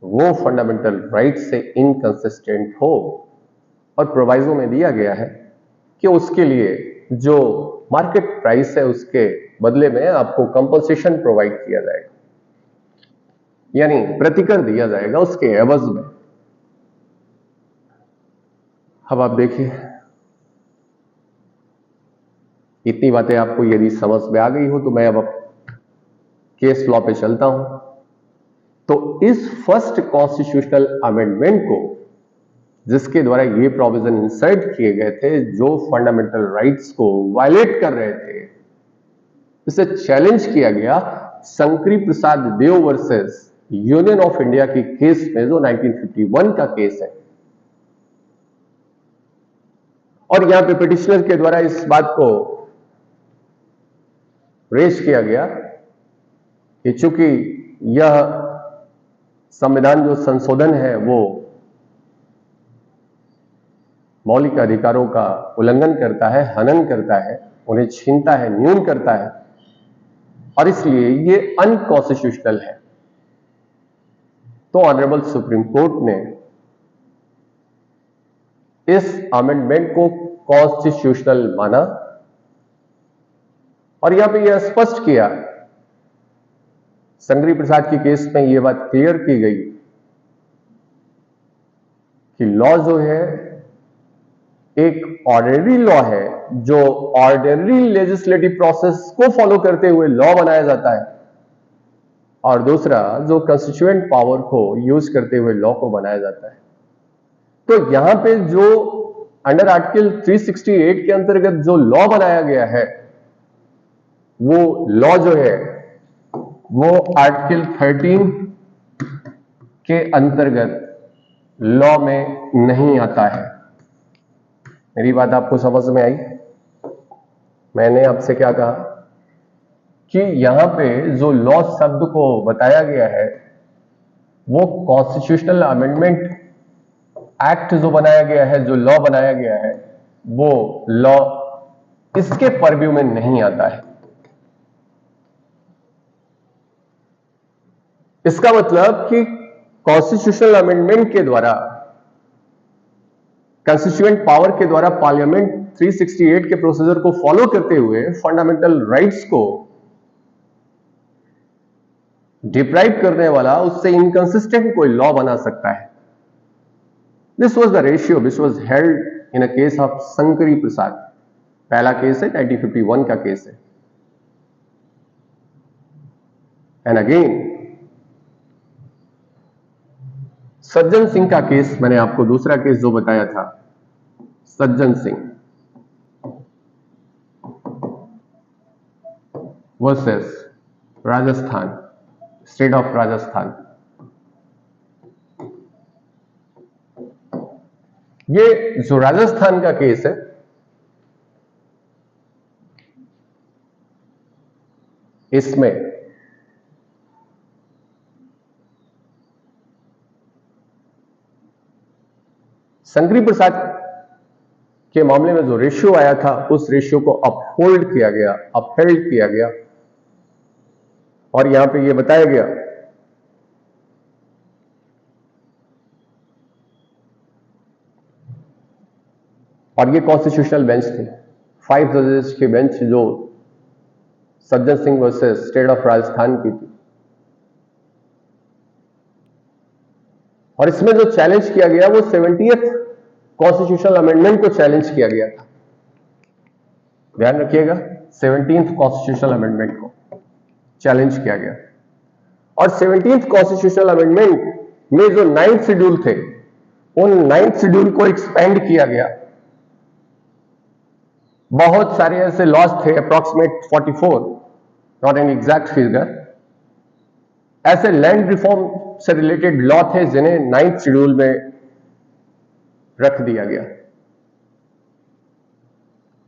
वो फंडामेंटल राइट से इनकंसिस्टेंट हो। और प्रोवाइजो में दिया गया है कि उसके लिए जो मार्केट प्राइस है उसके बदले में आपको कंपनसेशन प्रोवाइड किया जाएगा, यानी प्रतिकर दिया जाएगा उसके एवज में। अब आप देखिए, इतनी बातें आपको यदि समझ में आ गई हो तो मैं अब केस लॉ पे चलता हूं। तो इस फर्स्ट कॉन्स्टिट्यूशनल अमेंडमेंट को, जिसके द्वारा ये प्रोविजन इंसर्ट किए गए थे जो फंडामेंटल राइट्स को वायलेट कर रहे थे, इसे चैलेंज किया गया Shankari Prasad Deo versus Union of India की केस में, जो 1951 का केस है। और यहां पे पिटिशनर के द्वारा इस बात को रेज किया गया कि चूंकि यह संविधान जो संशोधन है वो मौलिक अधिकारों का उल्लंघन करता है, हनन करता है, उन्हें छीनता है, न्यून करता है, और इसलिए ये अनकॉन्स्टिट्यूशनल है। तो ऑनरेबल सुप्रीम कोर्ट ने इस अमेंडमेंट को कॉन्स्टिट्यूशनल माना और यहां पे यह स्पष्ट किया, शंकरी प्रसाद की केस में यह बात क्लियर की गई कि लॉ जो है एक ऑर्डिनरी लॉ है, जो ऑर्डिनरी लेजिस्लेटिव प्रोसेस को फॉलो करते हुए लॉ बनाया जाता है, और दूसरा जो कंस्टिट्यूएंट पावर को यूज करते हुए लॉ को बनाया जाता है। तो यहां पे जो अंडर आर्टिकल 368 के अंतर्गत जो लॉ बनाया गया है, वो लॉ जो है वो आर्टिकल 13 के अंतर्गत लॉ में नहीं आता है। मेरी बात आपको समझ में आई? मैंने आपसे क्या कहा कि यहां पे जो लॉ शब्द को बताया गया है वो कॉन्स्टिट्यूशनल अमेंडमेंट एक्ट जो बनाया गया है, जो लॉ बनाया गया है, वो लॉ इसके परव्यू में नहीं आता है। इसका मतलब कि कॉन्स्टिट्यूशनल अमेंडमेंट के द्वारा, कंस्टिट्यूएंट पावर के द्वारा पार्लियामेंट 368 के प्रोसीजर को फॉलो करते हुए फंडामेंटल राइट्स को डिप्राइव करने वाला उससे इनकंसिस्टेंट कोई लॉ बना सकता है। This was the ratio which was held in a case of Shankari Prasad. पहला केस है 1951 का केस है। एंड अगेन सज्जन सिंह का केस, मैंने आपको दूसरा केस जो बताया था, सज्जन Singh versus Rajasthan, state of Rajasthan. ये जो राजस्थान का केस है, इसमें शंकरी प्रसाद के मामले में जो रेशियो आया था उस रेशियो को अपहोल्ड किया गया, अपहेल्ड किया गया। और यहां पे ये बताया गया और ये कॉन्स्टिट्यूशनल बेंच थी, 5 जजेस की बेंच जो सज्जन Singh versus state of Rajasthan की थी। और इसमें जो चैलेंज किया गया वो 70th कॉन्स्टिट्यूशनल अमेंडमेंट को चैलेंज किया गया था। ध्यान रखिएगा, 17th कॉन्स्टिट्यूशनल अमेंडमेंट को चैलेंज किया गया। और 17th कॉन्स्टिट्यूशनल अमेंडमेंट में जो 9th शेड्यूल थे, उन 9th शेड्यूल को एक्सपेंड किया गया। बहुत सारे ऐसे लॉज थे, approximate 44, not an exact figure, ऐसे लैंड रिफॉर्म से रिलेटेड लॉ थे जिन्हें 9th शेड्यूल में रख दिया गया।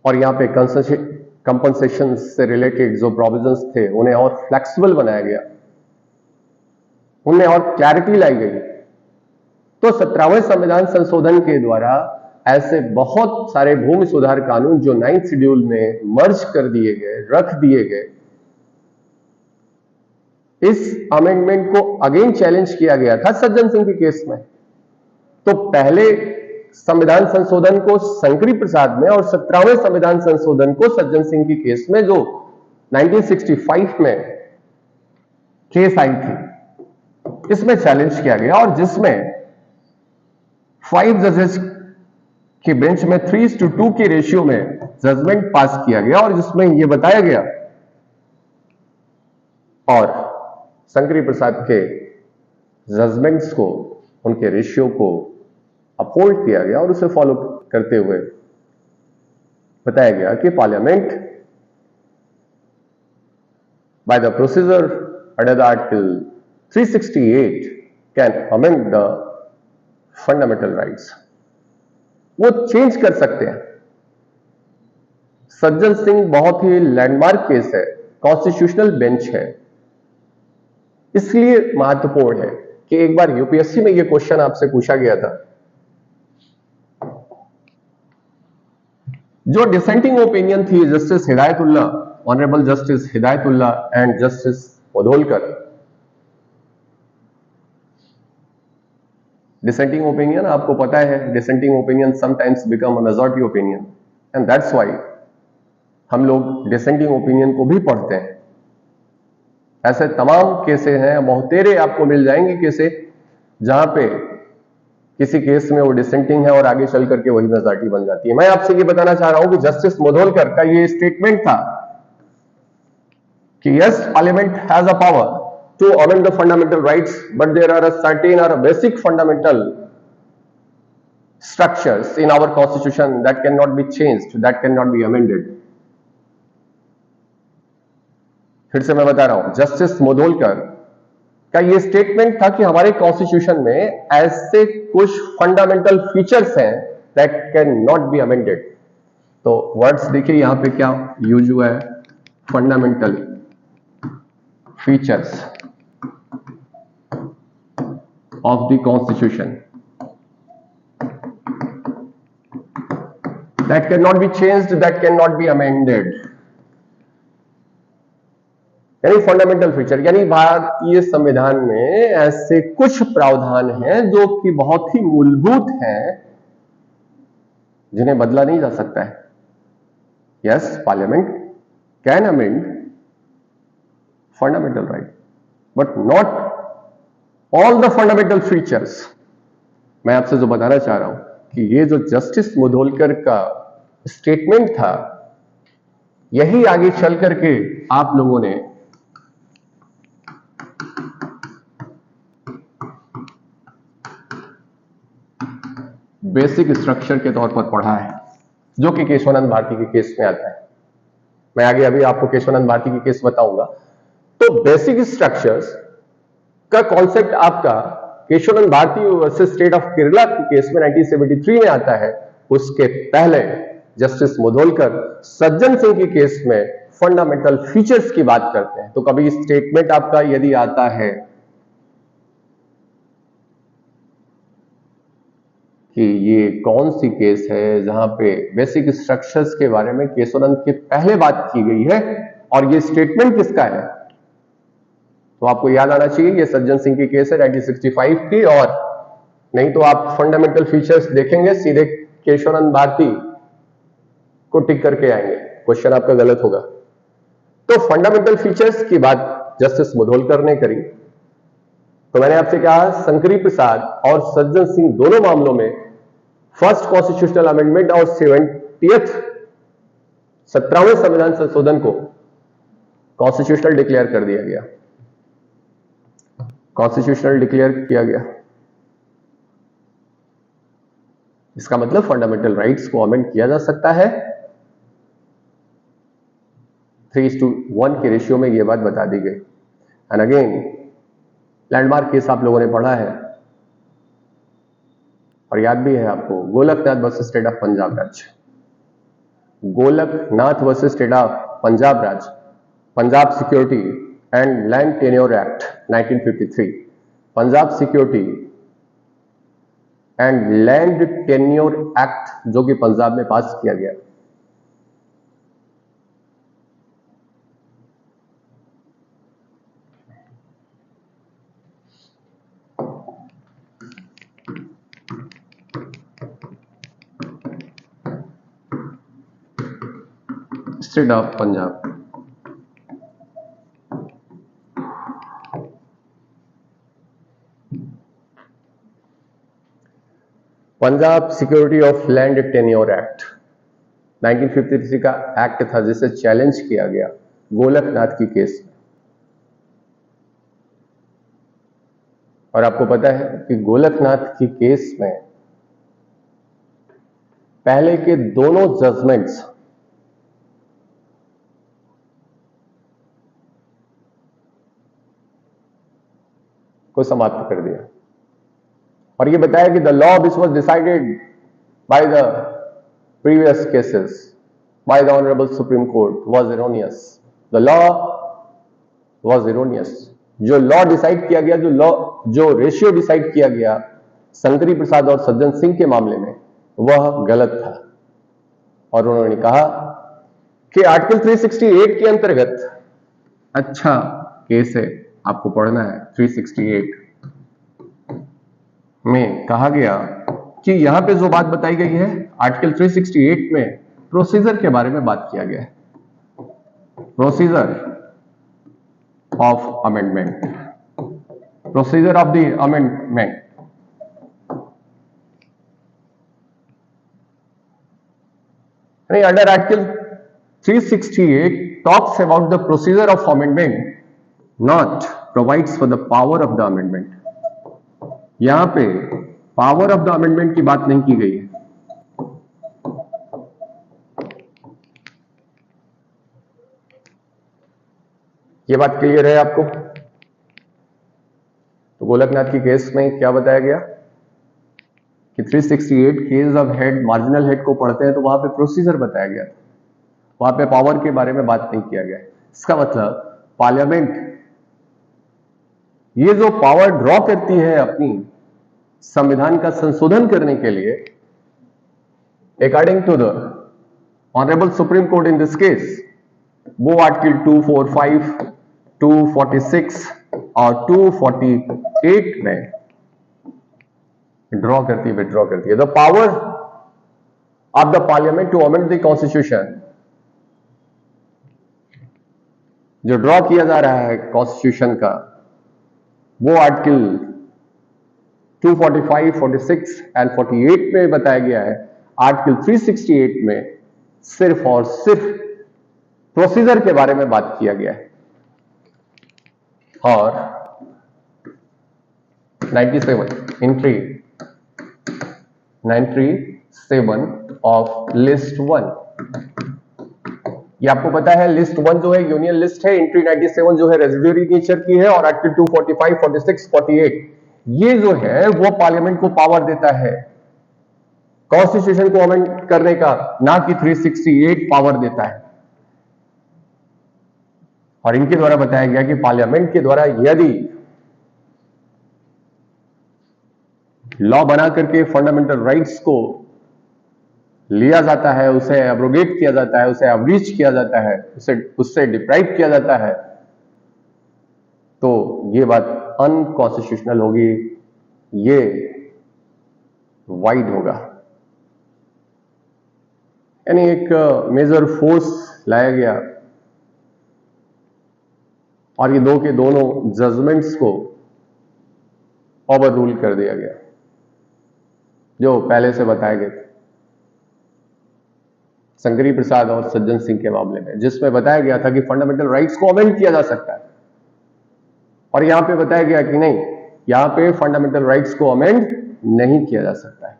और यहां पे कंपनसेशन से रिलेटेड जो प्रोविजंस थे उन्हें और फ्लेक्सिबल बनाया गया, उनमें और क्लैरिटी लाई गई। तो 17वें संविधान संशोधन के द्वारा ऐसे बहुत सारे भूमि सुधार कानून जो 9th शेड्यूल में मर्ज कर दिए गए, रख दिए गए, इस अमेंडमेंट को अगेन चैलेंज किया गया था सज्जन सिंह के केस में। तो पहले संविधान संशोधन को शंकरी प्रसाद में और 17वें संविधान संशोधन को सज्जन सिंह के केस में जो 1965 में केस आई थी, इसमें चैलेंज किया गया। और जिसमें 5 जजेस की बेंच में 3:2 के रेशियो में जजमेंट पास किया गया और जिसमें यह बताया गया और शंकरी प्रसाद के जजमेंट्स को, उनके रेशियो को अपहोल्ड किया गया और उसे फॉलो करते हुए बताया गया कि parliament by the procedure under the article 368 can amend the fundamental rights. वो चेंज कर सकते हैं। सज्जन सिंह बहुत ही लैंडमार्क केस है, कॉन्स्टिट्यूशनल बेंच है, इसलिए महत्वपूर्ण है कि एक बार यूपीएससी में यह क्वेश्चन आपसे पूछा गया था। जो डिसेंटिंग ओपिनियन थी justice Hidayatullah, honourable justice Hidayatullah and justice Mudholkar, dissenting opinion आपको पता है, dissenting opinion sometimes become a majority opinion and that's why हम लोग डिसेंटिंग ओपिनियन को भी पढ़ते हैं। ऐसे तमाम केसेस हैं, बहुतेरे आपको मिल जाएंगे केसेस जहां पे किसी केस में वो डिसेंटिंग है और आगे चल करके वही मेजॉरिटी बन जाती है। मैं आपसे ये बताना चाह रहा हूं कि जस्टिस मुधोलकर का ये स्टेटमेंट था कि yes, parliament has a power to amend the fundamental rights but there are a certain और basic fundamental structures in our constitution that cannot be changed, that cannot be amended. फिर से मैं बता रहा हूं, जस्टिस मुधोलकर का ये स्टेटमेंट था कि हमारे कॉन्स्टिट्यूशन में ऐसे कुछ फंडामेंटल फीचर्स हैं that can not be amended. तो वर्ड्स देखिए यहां पे क्या यूज हुआ है, fundamental features of the constitution that can not be changed, that can not be amended. यानी फंडामेंटल फीचर, यानी भारतीय संविधान में ऐसे कुछ प्रावधान हैं जो कि बहुत ही मूलभूत हैं, जिन्हें बदला नहीं जा सकता है। Yes, parliament can amend fundamental right, but not all the fundamental features. मैं आपसे जो बताना चाह रहा हूं कि ये जो जस्टिस मुधोलकर का स्टेटमेंट था, यही आगे चल करके आप लोगों ने बेसिक स्ट्रक्चर के तौर पर पढ़ा है, जो कि केशवानंद भारती के केस में आता है। मैं आगे अभी आपको केशवानंद भारती के केस बताऊंगा। तो बेसिक स्ट्रक्चर्स का कॉन्सेप्ट आपका Keshavananda Bharati versus state of Kerala के केस में 1973 में आता है। उसके पहले जस्टिस मुधोलकर सज्जन सिंह के केस में फंडामेंटल फीचर्स की बात करते हैं। तो कभी स्टेटमेंट आपका यदि आता है कि ये कौन सी केस है जहां पे बेसिक स्ट्रक्चर्स के बारे में केशवानंद के पहले बात की गई है और ये स्टेटमेंट किसका है, तो आपको याद आना चाहिए ये सज्जन सिंह की केस है 1965 की। और नहीं तो आप फंडामेंटल फीचर्स देखेंगे सीधे केशवानंद भारती को टिक करके आएंगे, क्वेश्चन आपका गलत होगा। तो फंडामेंटल फीचर्स की बात जस्टिस मुधोलकर ने करी। तो मैंने आपसे कहा शंकरी प्रसाद और सज्जन सिंह दोनों मामलों में फर्स्ट कॉन्स्टिट्यूशनल अमेंडमेंट और 17वें संविधान संशोधन को कॉन्स्टिट्यूशनल डिक्लेयर कर दिया गया, कॉन्स्टिट्यूशनल डिक्लेयर किया गया। इसका मतलब फंडामेंटल राइट्स को अमेंड किया जा सकता है। 3:1 के रेशियो में यह बात बता दी गई। एंड अगेन लैंडमार्क केस आप लोगों ने पढ़ा है और याद भी है आपको, Golaknath versus state of Punjab राज्य, Golaknath versus state of Punjab राज्य, Punjab security and land tenure act 1953, Punjab security and land tenure act जो कि पंजाब में पास किया गया। State of Punjab, Punjab security of land tenure act 1953 का एक्ट था जिसे चैलेंज किया गया गोलकनाथ की केस में। और आपको पता है कि गोलकनाथ की केस में पहले के दोनों जजमेंट्स को समाप्त कर दिया और यह बताया कि the law which was decided by the previous cases by the honourable Supreme court was erroneous. The law was erroneous. जो लॉ डिसाइड किया गया, जो रेशियो डिसाइड किया गया शंकरी प्रसाद और सज्जन सिंह के मामले में, वह गलत था। और उन्होंने कहा कि आर्टिकल 368 के अंतर्गत, अच्छा केस है आपको पढ़ना है, 368 में कहा गया कि यहां पे जो बात बताई गई है आर्टिकल 368 में प्रोसीजर के बारे में बात किया गया है, procedure of amendment, procedure of the amendment. Under Article 368 talks about the procedure of amendment, not provides for the power of the amendment. यहां पे पावर ऑफ द अमेंडमेंट की बात नहीं की गई है। ये बात क्लियर है आपको? तो गोलकनाथ की केस में क्या बताया गया कि 368 case of head, marginal head को पढ़ते हैं तो वहां पे प्रोसीजर बताया गया था, वहां पे पावर के बारे में बात नहीं किया गया। इसका मतलब पार्लियामेंट ये जो पावर ड्रॉ करती है अपनी संविधान का संशोधन करने के लिए, according to the honourable Supreme Court in this case, वो आर्टिकल 245, 246 और 248 में ड्रॉ करती है, विड्रॉ करती है। The power of the parliament to amend the constitution, जो ड्रॉ किया जा रहा है कॉन्स्टिट्यूशन का, वो आर्टिकल 245, 46 एंड 48 में बताया गया है। आर्टिकल 368 में सिर्फ और सिर्फ प्रोसीजर के बारे में बात किया गया है। और 97 ऑफ लिस्ट 1, ये आपको पता है लिस्ट 1 जो है यूनियन लिस्ट है, एंट्री 97 जो है रेजिड्यूरी नेचर की है, और आर्टिकल 245, 46, 48 ये जो है वो पार्लियामेंट को पावर देता है कॉन्स्टिट्यूशन को अमेंड करने का, ना कि 368 पावर देता है। और इनके द्वारा बताया गया कि पार्लियामेंट के द्वारा यदि लॉ बना करके फंडामेंटल राइट्स को लिया जाता है, उसे एब्रोगेट किया जाता है, उसे अब्रीच किया जाता है, उससे डिप्राइव किया जाता है, तो ये बात अनकॉन्स्टिट्यूशनल होगी, ये वाइड होगा। यानी एक मेजर फोर्स लाया गया और ये दो के दोनों जजमेंट्स को ओवर रूल कर दिया गया जो पहले से बताए गए थे शंकरी प्रसाद और सज्जन सिंह के मामले में, जिसमें बताया गया था कि फंडामेंटल राइट्स को अमेंड किया जा सकता है, और यहां पे बताया गया कि नहीं, यहां पे फंडामेंटल राइट्स को अमेंड नहीं किया जा सकता है।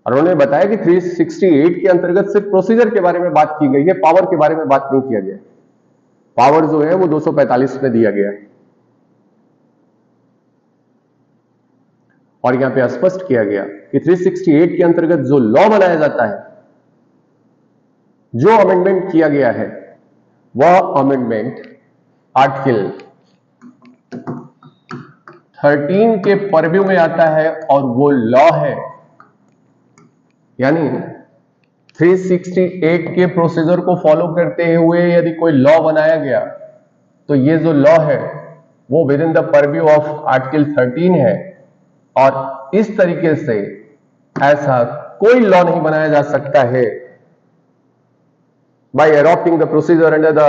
और उन्होंने बताया कि 368 के अंतर्गत सिर्फ प्रोसीजर के बारे में बात की गई है, पावर के बारे में बात नहीं किया गया। पावर जो है वो 245 में दिया गया है, और यहां पे स्पष्ट किया गया कि 368 के अंतर्गत जो लॉ बनाया जाता है, जो अमेंडमेंट किया गया है, वह अमेंडमेंट आर्टिकल 13 के परव्यू में आता है और वो लॉ है। यानी 368 के प्रोसीजर को फॉलो करते हुए यदि कोई लॉ बनाया गया तो ये जो लॉ है वो with in the purview of article 13 है, और इस तरीके से ऐसा कोई लॉ नहीं बनाया जा सकता है bye adopting the procedure under the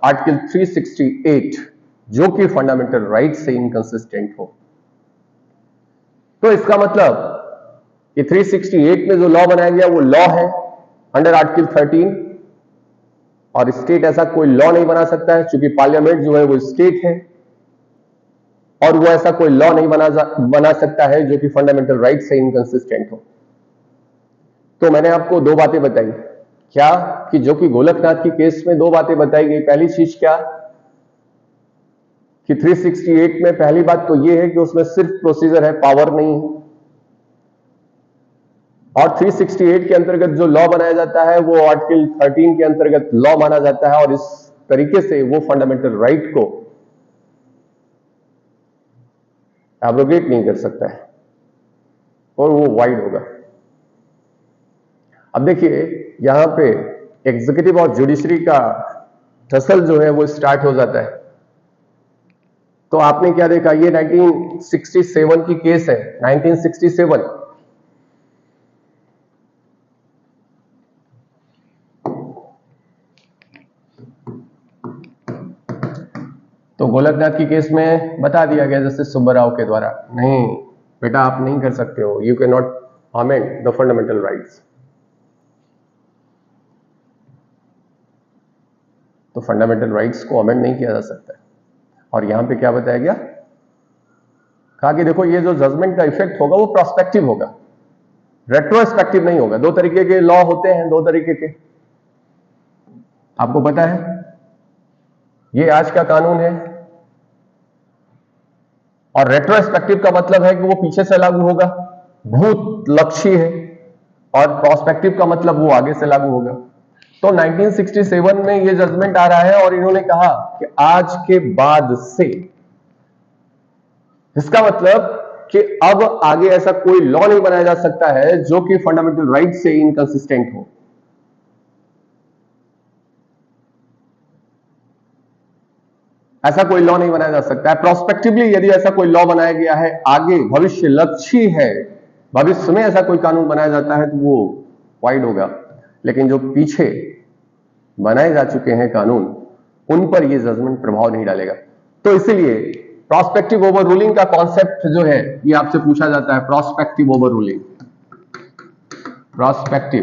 article 368 जो कि फंडामेंटल राइट से इनकंसिस्टेंट हो। तो इसका मतलब कि 368 में जो लॉ बनाया गया वो लॉ है अंडर आर्टिकल 13, और स्टेट ऐसा कोई लॉ नहीं बना सकता है, क्योंकि पार्लियामेंट जो है वो स्टेट है, और वो ऐसा कोई लॉ नहीं बना सकता है जो कि फंडामेंटल राइट से इनकंसिस्टेंट हो। तो मैंने आपको दो बातें बताई, क्या कि जो कि गोलकनाथ की केस में दो बातें बताई गई। पहली चीज क्या कि 368 में पहली बात तो ये है कि उसमें सिर्फ प्रोसीजर है, पावर नहीं है, और 368 के अंतर्गत जो लॉ बनाया जाता है वो आर्टिकल 13 के अंतर्गत लॉ माना जाता है, और इस तरीके से वो फंडामेंटल राइट को एब्रोगेट नहीं कर सकता है, और वो वाइड होगा। अब देखिए यहां पे एग्जीक्यूटिव और जुडिशरी का टसल जो है वो स्टार्ट हो जाता है। तो आपने क्या देखा, ये 1967 की केस है, 1967। तो गोलकनाथ की केस में बता दिया गया जस्टिस सुब्बाराव के द्वारा, नहीं बेटा आप नहीं कर सकते हो, you can not amend the fundamental rights. तो फंडामेंटल राइट्स को अमेंड नहीं किया जा सकता है। और यहां पे क्या बताया गया, कहा कि देखो ये जो जजमेंट का इफेक्ट होगा वो प्रोस्पेक्टिव होगा, रेट्रोस्पेक्टिव नहीं होगा। दो तरीके के लॉ होते हैं, दो तरीके के, आपको पता है ये आज का कानून है, और रेट्रोस्पेक्टिव का मतलब है कि वो पीछे से लागू होगा, भूत लक्षी है, और प्रोस्पेक्टिव का मतलब वो आगे से लागू होगा। तो 1967 में ये जजमेंट आ रहा है और इन्होंने कहा कि आज के बाद से, इसका मतलब कि अब आगे ऐसा कोई लॉ नहीं बनाया जा सकता है जो कि फंडामेंटल राइट से इनकंसिस्टेंट हो। ऐसा कोई लॉ नहीं बनाया जा सकता है। प्रोस्पेक्टिवली यदि ऐसा कोई लॉ बनाया गया है, आगे भविष्य लक्ष्य है, भविष्य में ऐसा कोई कानून बनाया जाता है तो वो वाइड होगा, लेकिन जो पीछे बनाए जा चुके हैं कानून, उन पर ये जजमेंट प्रभाव नहीं डालेगा। तो इसीलिए प्रोस्पेक्टिव ओवर रूलिंग का कॉन्सेप्ट जो है ये आपसे पूछा जाता है, prospective over ruling. Prospective,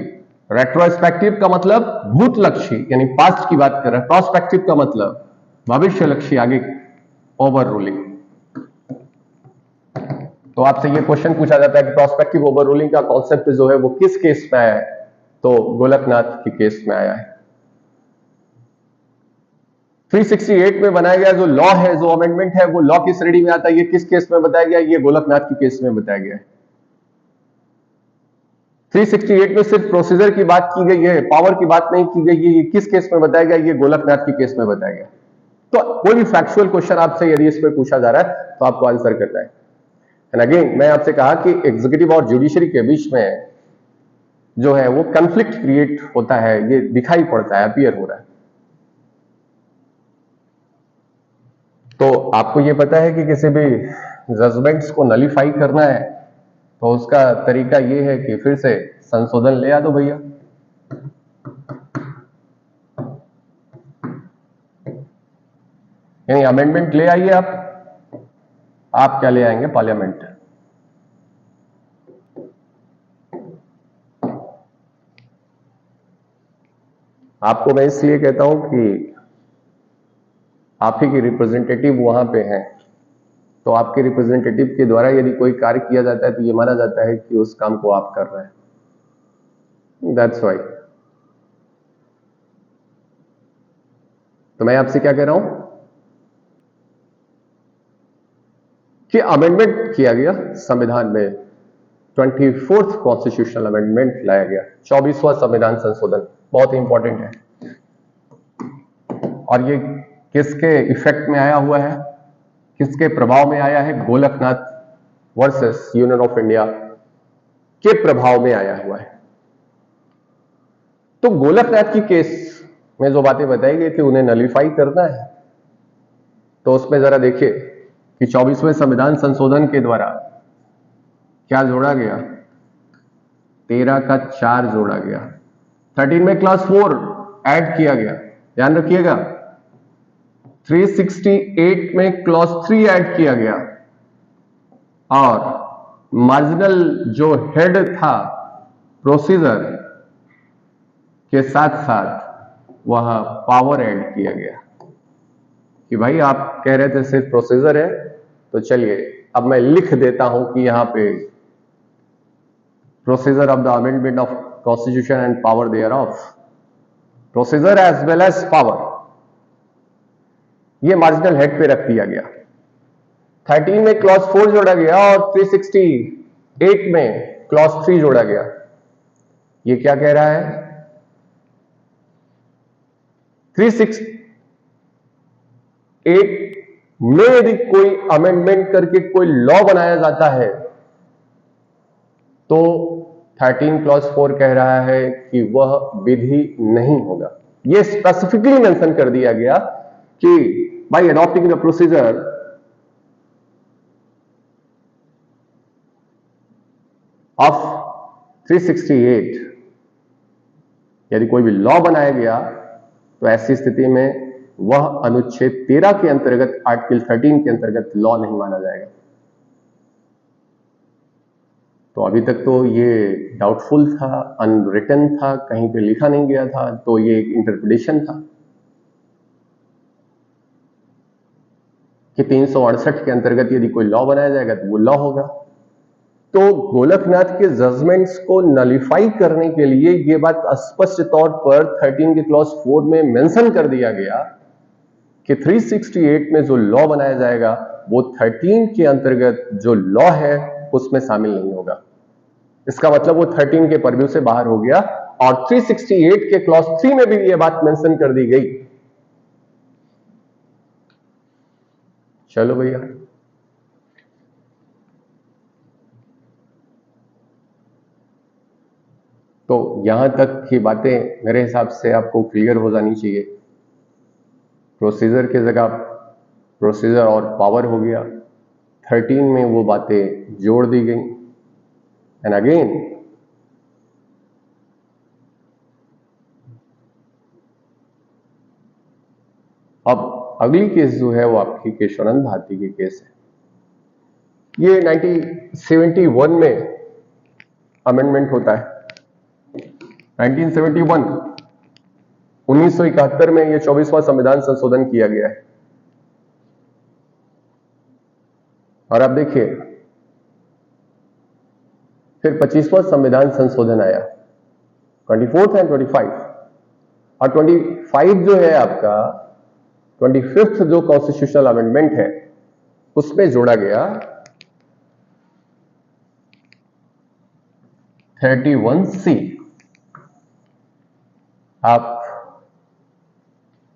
retrospective का मतलब भूत लक्ष्य यानी पास्ट की बात कर रहा है, प्रोस्पेक्टिव का मतलब भविष्य लक्ष्य आगे, ओवर रूलिंग। तो आपसे ये क्वेश्चन पूछा जाता है कि प्रोस्पेक्टिव ओवर रूलिंग का कॉन्सेप्ट जो है वो किस केस में आया है, तो गोलकनाथ के केस में आया है। 368 में बनाया गया जो लॉ है, जो अमेंडमेंट है, वो लॉ की श्रेणी में आता है। ये किस केस में बताया गया? ये गोलकनाथ के केस में बताया गया है। 368 में सिर्फ प्रोसीजर की बात की गई है, पावर की बात नहीं की गई है। ये किस केस में बताया गया? ये गोलकनाथ के केस में बताया गया। तो कोई भी फैक्चुअल क्वेश्चन आपसे यदि इस पर पूछा जा रहा है तो आपको आंसर करना है। एंड अगेन मैं आपसे कहा कि एग्जीक्यूटिव और जुडिशरी के बीच में जो है वो कंफ्लिक्ट क्रिएट होता है, ये दिखाई पड़ता है, अपीयर हो रहा है। तो आपको ये पता है कि किसी भी जजमेंट्स को नलीफाई करना है तो उसका तरीका ये है कि फिर से संशोधन ले आ दो भैया। यानी अमेंडमेंट ले आइए आप क्या ले आएंगे? पार्लियामेंट। आपको मैं इसलिए कहता हूं कि आप ही की रिप्रेजेंटेटिव वहां पे हैं, तो आपके रिप्रेजेंटेटिव के द्वारा यदि कोई कार्य किया जाता है तो ये माना जाता है कि उस काम को आप कर रहे हैं। That's why. तो मैं आपसे क्या कह रहा हूं कि अमेंडमेंट किया गया संविधान में, 24th कॉन्स्टिट्यूशनल अमेंडमेंट लाया गया, 24वां संविधान संशोधन, बहुत ही इंपॉर्टेंट है। और ये किसके इफेक्ट में आया हुआ है, किसके प्रभाव में आया है? Golaknath versus Union of India के प्रभाव में आया हुआ है। तो गोलकनाथ की केस में जो बातें बताई गई थी उन्हें नलीफाई करना है, तो उसमें जरा देखिए कि 24वें संविधान संशोधन के द्वारा क्या जोड़ा गया? 13 का 4 जोड़ा गया। 13 में क्लास 4 ऐड किया गया, ध्यान रखिएगा। 368 में क्लॉज 3 ऐड किया गया, और मार्जिनल जो हेड था प्रोसीजर के साथ साथ वहां पावर ऐड किया गया कि भाई आप कह रहे थे सिर्फ प्रोसीजर है, तो चलिए अब मैं लिख देता हूं कि यहां पे procedure of the amendment of constitution and power thereof, procedure as well as power, ये मार्जिनल हेड पे रख दिया गया। 13 में क्लॉज 4 जोड़ा गया और 368 में क्लॉज 3 जोड़ा गया। ये क्या कह रहा है? 368 में यदि कोई अमेंडमेंट करके कोई लॉ बनाया जाता है तो 13 क्लॉज 4 कह रहा है कि वह विधि नहीं होगा। यह स्पेसिफिकली मेंशन कर दिया गया कि bye adopting the procedure of 368, यदि कोई भी लॉ बनाया गया तो ऐसी स्थिति में वह अनुच्छेद 13 के अंतर्गत, आर्टिकल 13 के अंतर्गत लॉ नहीं माना जाएगा। तो अभी तक तो ये डाउटफुल था, अनरिटन था, कहीं पे लिखा नहीं गया था, तो ये एक इंटरप्रिटेशन था कि 368 के अंतर्गत यदि कोई लॉ बनाया जाएगा तो वो लॉ होगा। तो गोलकनाथ के जजमेंट्स को नलिफाई करने के लिए यह बात स्पष्ट तौर पर 13 के क्लॉज 4 में मेंशन कर दिया गया कि 368 में जो लॉ बनाया जाएगा वो 13 के अंतर्गत जो लॉ है उसमें शामिल नहीं होगा। इसका मतलब वो 13 के परव्यू से बाहर हो गया और 368 के क्लॉज 3 में भी ये बात मेंशन कर दी गई। चलो भैया, तो यहां तक की बातें मेरे हिसाब से आपको क्लियर हो जानी चाहिए। प्रोसीजर की जगह प्रोसीजर और पावर हो गया, 13 में वो बातें जोड़ दी गई। एंड अगेन अब अगली केस जो है वो आपकी केशवानंद भारती की केस है। ये 1971 में अमेंडमेंट होता है। 1971 1971 में ये 24वां संविधान संशोधन किया गया है। और आप देखिए फिर 25वां संविधान संशोधन आया, 24th एंड 25, और 25 जो है आपका 25th जो कॉन्स्टिट्यूशनल अमेंडमेंट है उसमें जोड़ा गया 31C। आप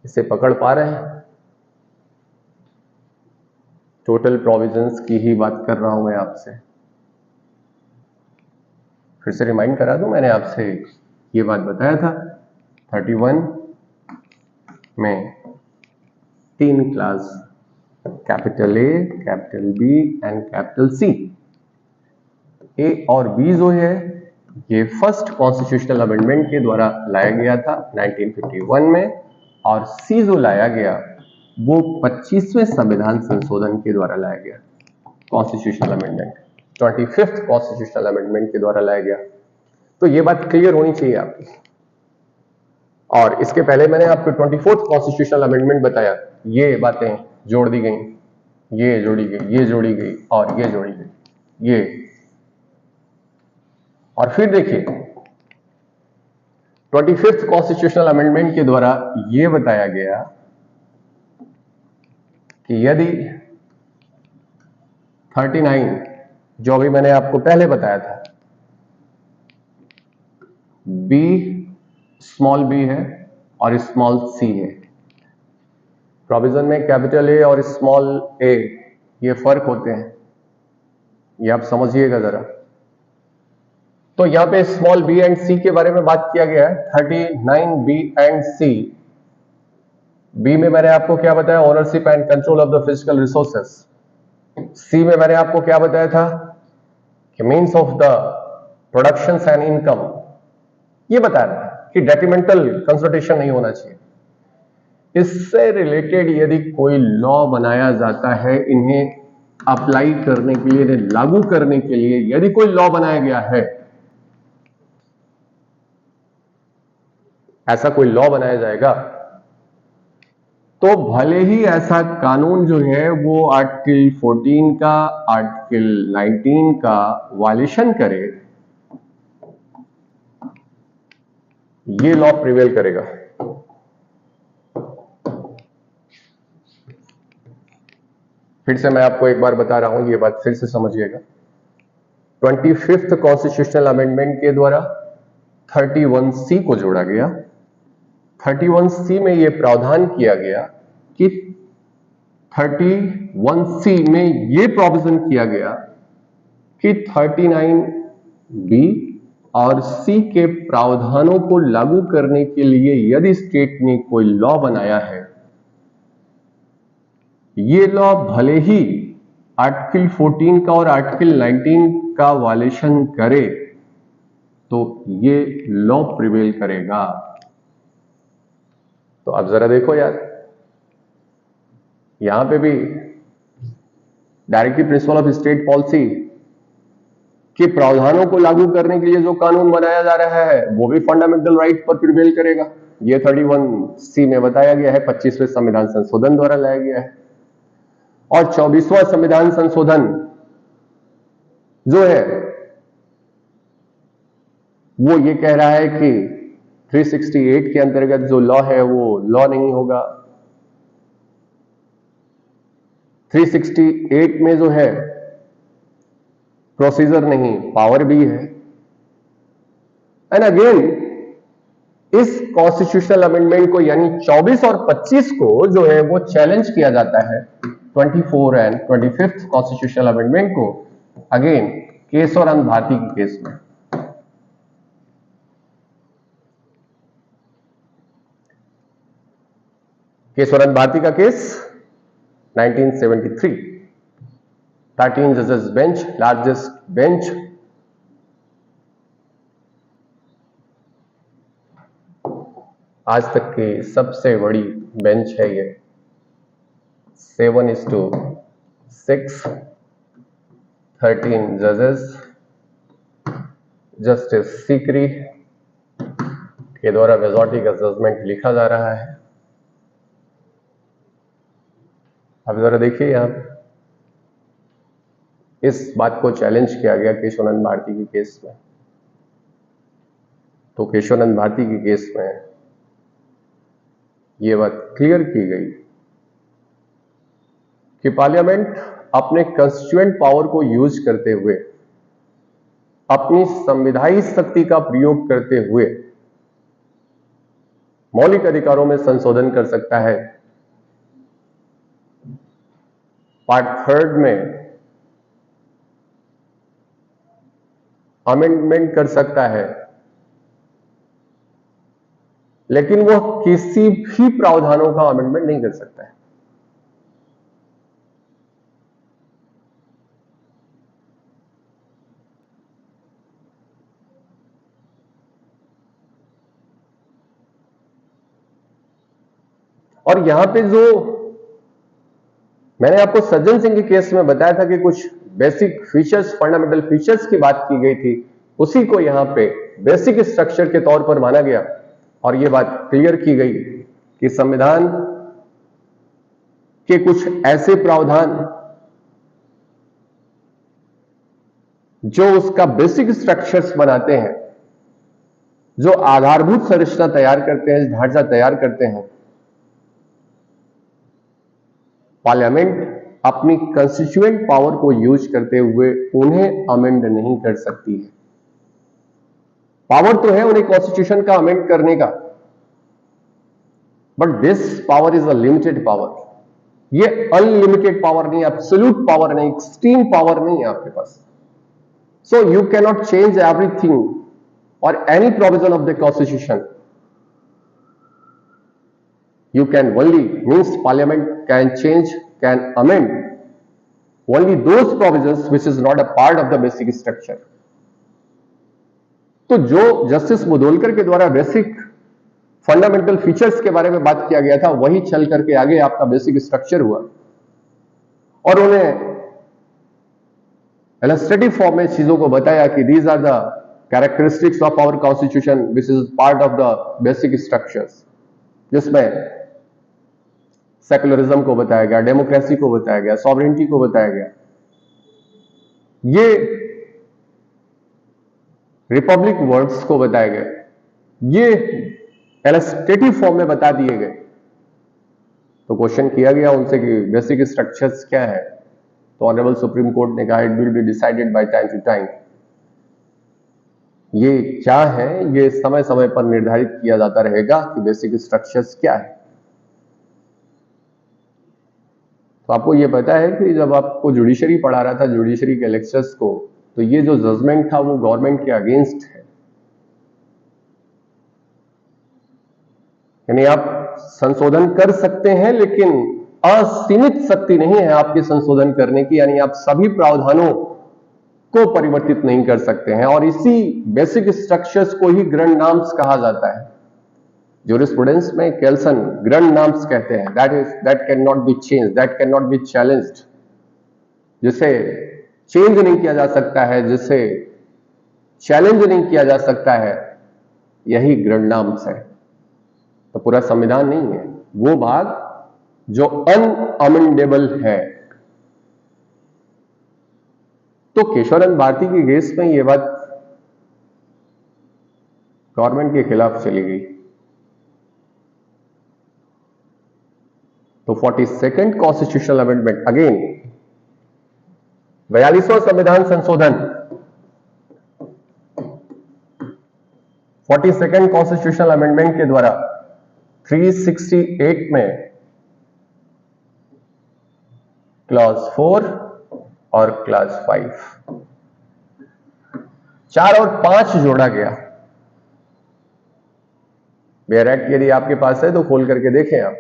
इसे पकड़ पा रहे हैं? टोटल प्रोविजंस की ही बात कर रहा हूं मैं आपसे। फिर से रिमाइंड करा दूं, मैंने आपसे ये बात बताया था 31 में 3 class, capital A, capital B and capital C. A और बी जो है ये फर्स्ट कॉन्स्टिट्यूशनल अमेंडमेंट के द्वारा लाया गया था 1951 में, और सी जो लाया गया वो 25वें संविधान संशोधन के द्वारा लाया गया। Constitutional amendment 25th constitutional amendment के द्वारा लाया गया। तो ये बात क्लियर होनी चाहिए आपकी। और इसके पहले मैंने आपको 24th कॉन्स्टिट्यूशनल अमेंडमेंट बताया, ये बातें जोड़ दी गई, ये जोड़ी गई, ये जोड़ी गई और ये जोड़ी गई, ये। और फिर देखिए 25th कॉन्स्टिट्यूशनल अमेंडमेंट के द्वारा यह बताया गया कि यदि 39 जो अभी मैंने आपको पहले बताया था, बी स्मॉल बी है और स्मॉल सी है। प्रोविजन में कैपिटल ए और स्मॉल ए ये फर्क होते हैं, ये आप समझिएगा जरा। तो यहां पे स्मॉल बी एंड सी के बारे में बात किया गया है, 39 बी एंड सी। बी में मैंने आपको क्या बताया, ownership and control of the physical resources. C में मैंने आपको क्या बताया था कि means of the production and income. ये बताया था कि डेट्रीमेंटल कंसल्टेशन नहीं होना चाहिए। इससे रिलेटेड यदि कोई लॉ बनाया जाता है, इन्हें अप्लाई करने के लिए, इन्हें लागू करने के लिए यदि कोई लॉ बनाया गया है, ऐसा कोई लॉ बनाया जाएगा, तो भले ही ऐसा कानून जो है वो आर्टिकल 14 का, आर्टिकल 19 का वायलेशन करे, ये लॉ प्रिवेल करेगा। फिर से मैं आपको एक बार बता रहा हूं, ये बात फिर से समझिएगा। 25th कॉन्स्टिट्यूशनल अमेंडमेंट के द्वारा 31C को जोड़ा गया। 31C में यह प्रावधान किया गया कि 31C में यह प्रोविजन किया गया कि 39B और C के प्रावधानों को लागू करने के लिए यदि स्टेट ने कोई लॉ बनाया है, ये लॉ भले ही आर्टिकल 14 का और आर्टिकल 19 का वायलेशन करे, तो ये लॉ प्रिवेल करेगा। तो अब जरा देखो यार, यहां पे भी directive principle of state policy के प्रावधानों को लागू करने के लिए जो कानून बनाया जा रहा है वो भी फंडामेंटल राइट पर प्रिवेल करेगा। ये 31C में बताया गया है, 25वें संविधान संशोधन द्वारा लाया गया है। और 24वां संविधान संशोधन जो है वो ये कह रहा है कि 368 के अंतर्गत जो लॉ है वो लॉ नहीं होगा। 368 में जो है प्रोसीजर नहीं, पावर भी है। एंड अगेन इस कॉन्स्टिट्यूशनल अमेंडमेंट को यानी 24 और 25 को जो है वो चैलेंज किया जाता है। 24 एंड 25 कॉन्स्टिट्यूशनल अमेंडमेंट को अगेन केशवानंद भारती के केस में। केशवानंद भारती का केस 1973, 13 जजेस बेंच, लार्जेस्ट बेंच। आज तक की सबसे बड़ी बेंच है ये। 7:6, 13 जजेस, जस्टिस सीकरी के द्वारा मेजॉरिटी का जजमेंट लिखा जा रहा है। अब जरा देखिए, यहां इस बात को चैलेंज किया गया केशवानंद भारती के केस में। तो केशवानंद भारती के केस में यह बात क्लियर की गई कि पार्लियामेंट अपने कंस्टिट्यूएंट पावर को यूज करते हुए, अपनी संविधायी शक्ति का प्रयोग करते हुए मौलिक अधिकारों में संशोधन कर सकता है। पार्ट 3 में अमेंडमेंट कर सकता है, लेकिन वह किसी भी प्रावधानों का अमेंडमेंट नहीं कर सकता है। और यहां पे जो मैंने आपको सज्जन सिंह के केस में बताया था कि कुछ बेसिक फीचर्स, फंडामेंटल फीचर्स की बात की गई थी, उसी को यहां पे बेसिक स्ट्रक्चर के तौर पर माना गया और यह बात क्लियर की गई कि संविधान के कुछ ऐसे प्रावधान जो उसका बेसिक स्ट्रक्चर्स बनाते हैं, जो आधारभूत संरचना तैयार करते हैं, ढांचा तैयार करते हैं, पार्लियामेंट अपनी कंस्टिट्यूएंट पावर को यूज करते हुए उन्हें अमेंड नहीं कर सकती है। पावर तो है उन्हें कॉन्स्टिट्यूशन का अमेंड करने का, but this power is a limited power. ये अनलिमिटेड पावर नहीं, एब्सोल्यूट पावर नहीं, एक्सट्रीम पावर नहीं है आपके पास। So you can not change everything और any provision of the constitution. You can only, means parliament can change, can amend only those provisions which is not a part of the basic structure. तो जो जस्टिस मुदोलकर के द्वारा बेसिक फंडामेंटल फीचर्स के बारे में बात किया गया था, वही चल करके आगे आपका बेसिक स्ट्रक्चर हुआ और उन्हें इलस्ट्रेटिव फॉर्म में चीजों को बताया कि these are the characteristics of our constitution which is part of the basic structures, जिसमें सेकुलरिज्म को बताया गया, डेमोक्रेसी को बताया गया, सॉवरेनिटी को बताया गया, ये रिपब्लिक वर्ड्स को बताया गया, ये इलस्ट्रेटिव फॉर्म में बता दिए गए। तो क्वेश्चन किया गया उनसे कि बेसिक स्ट्रक्चर्स क्या है, तो ऑनरेबल सुप्रीम कोर्ट ने कहा it will be decided by time to time. ये क्या है, ये समय समय पर निर्धारित किया जाता रहेगा कि बेसिक स्ट्रक्चर्स क्या है। तो आपको ये पता है कि जब आपको जुडिशरी पढ़ा रहा था, जुडिशरी के लेक्चर्स को, तो ये जो जजमेंट था वो गवर्नमेंट के अगेंस्ट है, यानी आप संशोधन कर सकते हैं लेकिन असीमित शक्ति नहीं है आपके संशोधन करने की, यानी आप सभी प्रावधानों को परिवर्तित नहीं कर सकते हैं। और इसी बेसिक स्ट्रक्चर्स को ही ग्रैंड नॉर्म्स कहा जाता है। जूरिस्प्रूडेंस में केल्सन ग्रैंड नॉर्म्स कहते हैं, that can not be change, that can not be challenged, जिसे चेंज नहीं किया जा सकता है, जिसे चैलेंज नहीं किया जा सकता है, यही ग्रैंड नॉर्म्स है। तो पूरा संविधान नहीं है, वो भाग जो अनअमेंडेबल है। तो केशवानंद भारती की केस में यह बात गवर्नमेंट के खिलाफ चली गई। तो 42nd कॉन्स्टिट्यूशनल अमेंडमेंट, अगेन 42वां संविधान संशोधन, 42nd कॉन्स्टिट्यूशनल अमेंडमेंट के द्वारा 368 में क्लॉज 4 और क्लॉज 5, 4 और 5 जोड़ा गया। बेयर एक्ट यदि आपके पास है तो खोल करके देखें आप।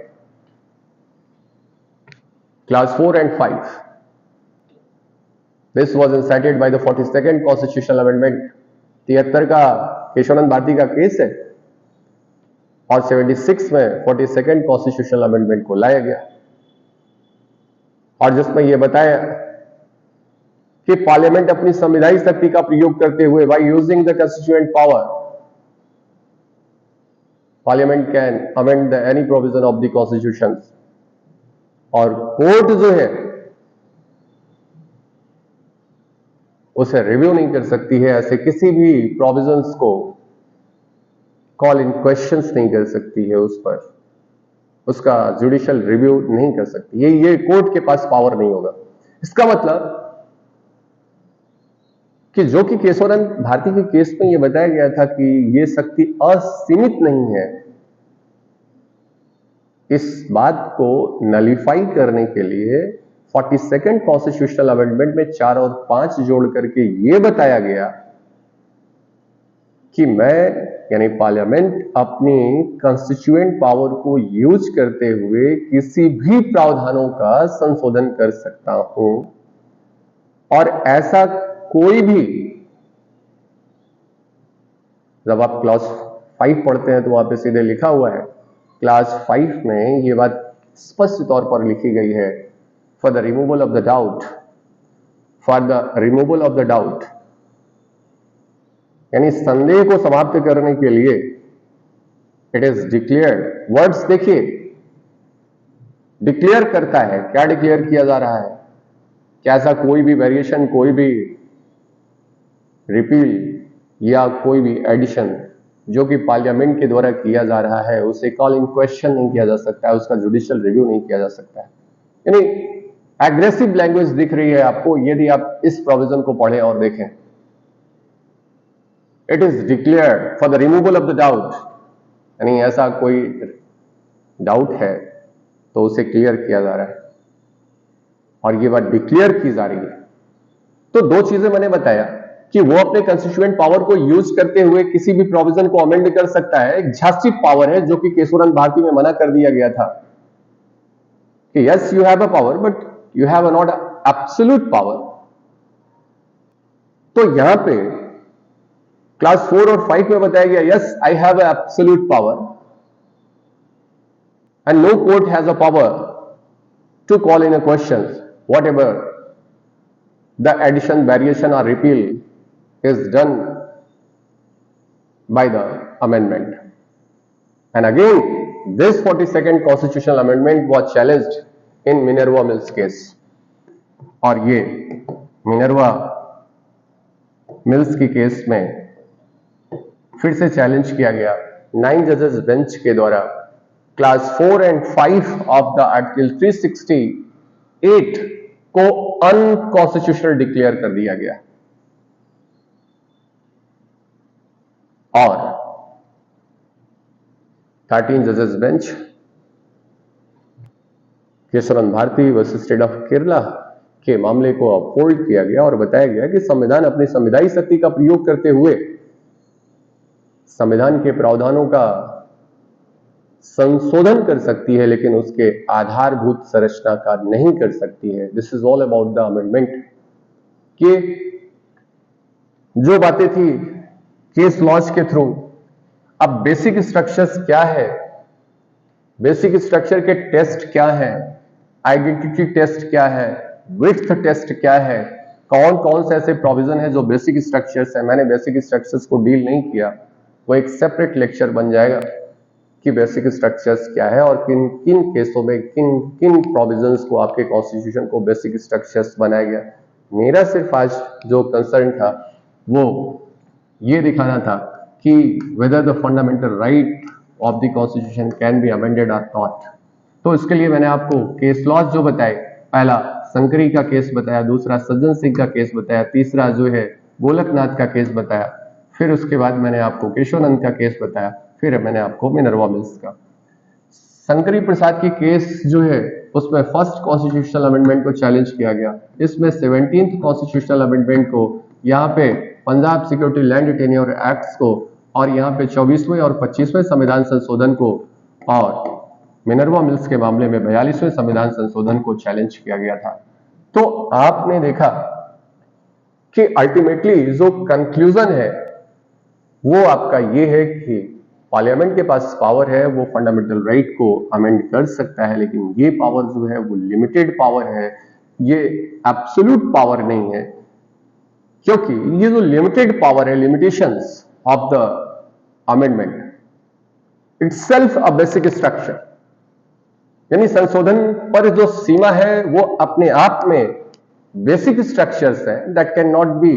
Clause 4 and 5, this was incited by the 42nd constitutional amendment. 73 का केशवानंद भारती का केस है और 76 में 42nd कॉन्स्टिट्यूशनल अमेंडमेंट को लाया गया और जिसमें यह बताया कि पार्लियामेंट अपनी संवैधानिक शक्ति का प्रयोग करते हुए by using the constituent power, parliament can amend the any provision of the constitution. और कोर्ट जो है उसे रिव्यू नहीं कर सकती है, ऐसे किसी भी प्रोविजंस को कॉल इन क्वेश्चंस नहीं कर सकती है, उस पर उसका जुडिशियल रिव्यू नहीं कर सकती। ये कोर्ट के पास पावर नहीं होगा। इसका मतलब कि जो कि केशवानंद भारती के केस में यह बताया गया था कि यह शक्ति असीमित नहीं है, इस बात को नलीफाई करने के लिए 42nd कॉन्स्टिट्यूशनल अमेंडमेंट में 4 और 5 जोड़ करके यह बताया गया कि मैं यानी पार्लियामेंट अपनी कंस्टिट्यूएंट पावर को यूज करते हुए किसी भी प्रावधानों का संशोधन कर सकता हूं और ऐसा कोई भी, जब आप क्लॉज 5 पढ़ते हैं तो वहां पे सीधे लिखा हुआ है, क्लॉज 5 में यह बात स्पष्ट तौर पर लिखी गई है, for the removal of the doubt, for the removal of the doubt, यानी संदेह को समाप्त करने के लिए इट इज डिक्लेयर्ड। वर्ड्स देखिए, डिक्लेयर करता है, क्या डिक्लेयर किया जा रहा है? क्या ऐसा कोई भी वेरिएशन, कोई भी रिपील या कोई भी एडिशन जो कि पार्लियामेंट के द्वारा किया जा रहा है उसे कॉल इन क्वेश्चन नहीं किया जा सकता है, उसका जुडिशियल रिव्यू नहीं किया जा सकता है। यानी एग्रेसिव लैंग्वेज दिख रही है आपको यदि आप इस प्रोविजन को पढ़ें और देखें। It is declared for the removal of the doubt, यानी ऐसा कोई डाउट है तो उसे क्लियर किया जा रहा है और ये बात डिक्लेयर की जा रही है। तो दो चीजें मैंने बताया कि वो अपने कंस्टिट्यूएंट पावर को यूज करते हुए किसी भी प्रोविजन को अमेंड कर सकता है। एक झांसी पावर है जो कि केशवानंद भारती में मना कर दिया गया था कि yes you have a power but you have not absolute power. तो यहां पे क्लास 4 और 5 में बताया गया yes I have absolute power and no court has a power to call in a question whatever the addition, variation or repeal is done by the amendment. And again, this 42nd constitutional amendment was challenged in Minerva Mills case. और ये मिनर्वा मिल्स की केस में फिर से चैलेंज किया गया 9 जजेस बेंच के द्वारा। Class 4 and 5 of the article 368 को अनकॉन्स्टिट्यूशनल डिक्लेयर कर दिया गया और 13 जजेस bench Keshavananda Bharati versus state of Kerala के मामले को अपहोल्ड किया गया और बताया गया कि संविधान अपनी संवैधानिक शक्ति का प्रयोग करते हुए संविधान के प्रावधानों का संशोधन कर सकती है लेकिन उसके आधारभूत संरचना का नहीं कर सकती है। This is all about the amendment. कि जो बातें थी केस लॉज के थ्रू, अब बेसिक स्ट्रक्चर्स क्या है, बेसिक स्ट्रक्चर के टेस्ट क्या है, आइडेंटिटी टेस्ट क्या है, विड्थ टेस्ट क्या है, कौन कौन से ऐसे प्रोविजन है जो बेसिक स्ट्रक्चर्स है। मैंने बेसिक स्ट्रक्चर्स को डील नहीं किया, वो एक सेपरेट लेक्चर बन जाएगा कि बेसिक स्ट्रक्चर्स क्या है और किन किन केसों में किन किन प्रोविजंस को आपके कॉन्स्टिट्यूशन को बेसिक स्ट्रक्चर्स बनाया गया। मेरा सिर्फ आज जो कंसर्न था वो ये दिखाना था कि whether the fundamental right of the constitution can be amended or not। तो इसके लिए मैंने आपको केस लॉज जो बताए, पहला शंकरी का केस बताया, दूसरा सज्जन सिंह का केस बताया, तीसरा जो है गोलकनाथ का केस बताया, फिर उसके बाद मैंने आपको केशवानंद का केस बताया, फिर मैंने आपको मिनर्वा मिल्स का। शंकरी प्रसाद की केस जो है उसमें फर्स्ट कॉन्स्टिट्यूशनल अमेंडमेंट को चैलेंज किया गया। इसमें 17th कॉन्स्टिट्यूशनल अमेंडमेंट को, यहाँ पे Punjab security land tenure acts को, और यहाँ पे 24वें और 25वें संविधान संशोधन को, और मिनर्वा मिल्स के मामले में 42वें संविधान संशोधन को चैलेंज किया गया था। तो आपने देखा कि अल्टीमेटली जो कंक्लूजन है वो आपका ये है कि पार्लियामेंट के पास पावर है, वो फंडामेंटल राइट को अमेंड कर सकता है, लेकिन ये पावर जो है वो लिमिटेड पावर है, ये एब्सोल्यूट पावर नहीं है। क्योंकि ये जो लिमिटेड पावर है, limitations of the amendment itself a basic structure, यानी संशोधन पर जो सीमा है वो अपने आप में बेसिक स्ट्रक्चर्स है, that can not be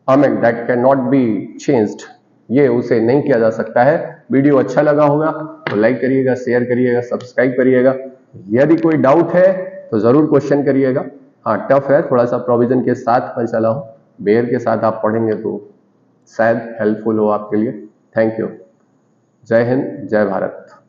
amend, that can not be changed, ये उसे नहीं किया जा सकता है। वीडियो अच्छा लगा होगा तो लाइक करिएगा, शेयर करिएगा, सब्सक्राइब करिएगा। यदि कोई डाउट है तो जरूर क्वेश्चन करिएगा। हाँ, टफ है थोड़ा सा, प्रोविजन के साथ मैं चला हूं, बेयर के साथ आप पढ़ेंगे तो शायद हेल्पफुल हो आपके लिए। Thank you. जय हिंद, जय भारत।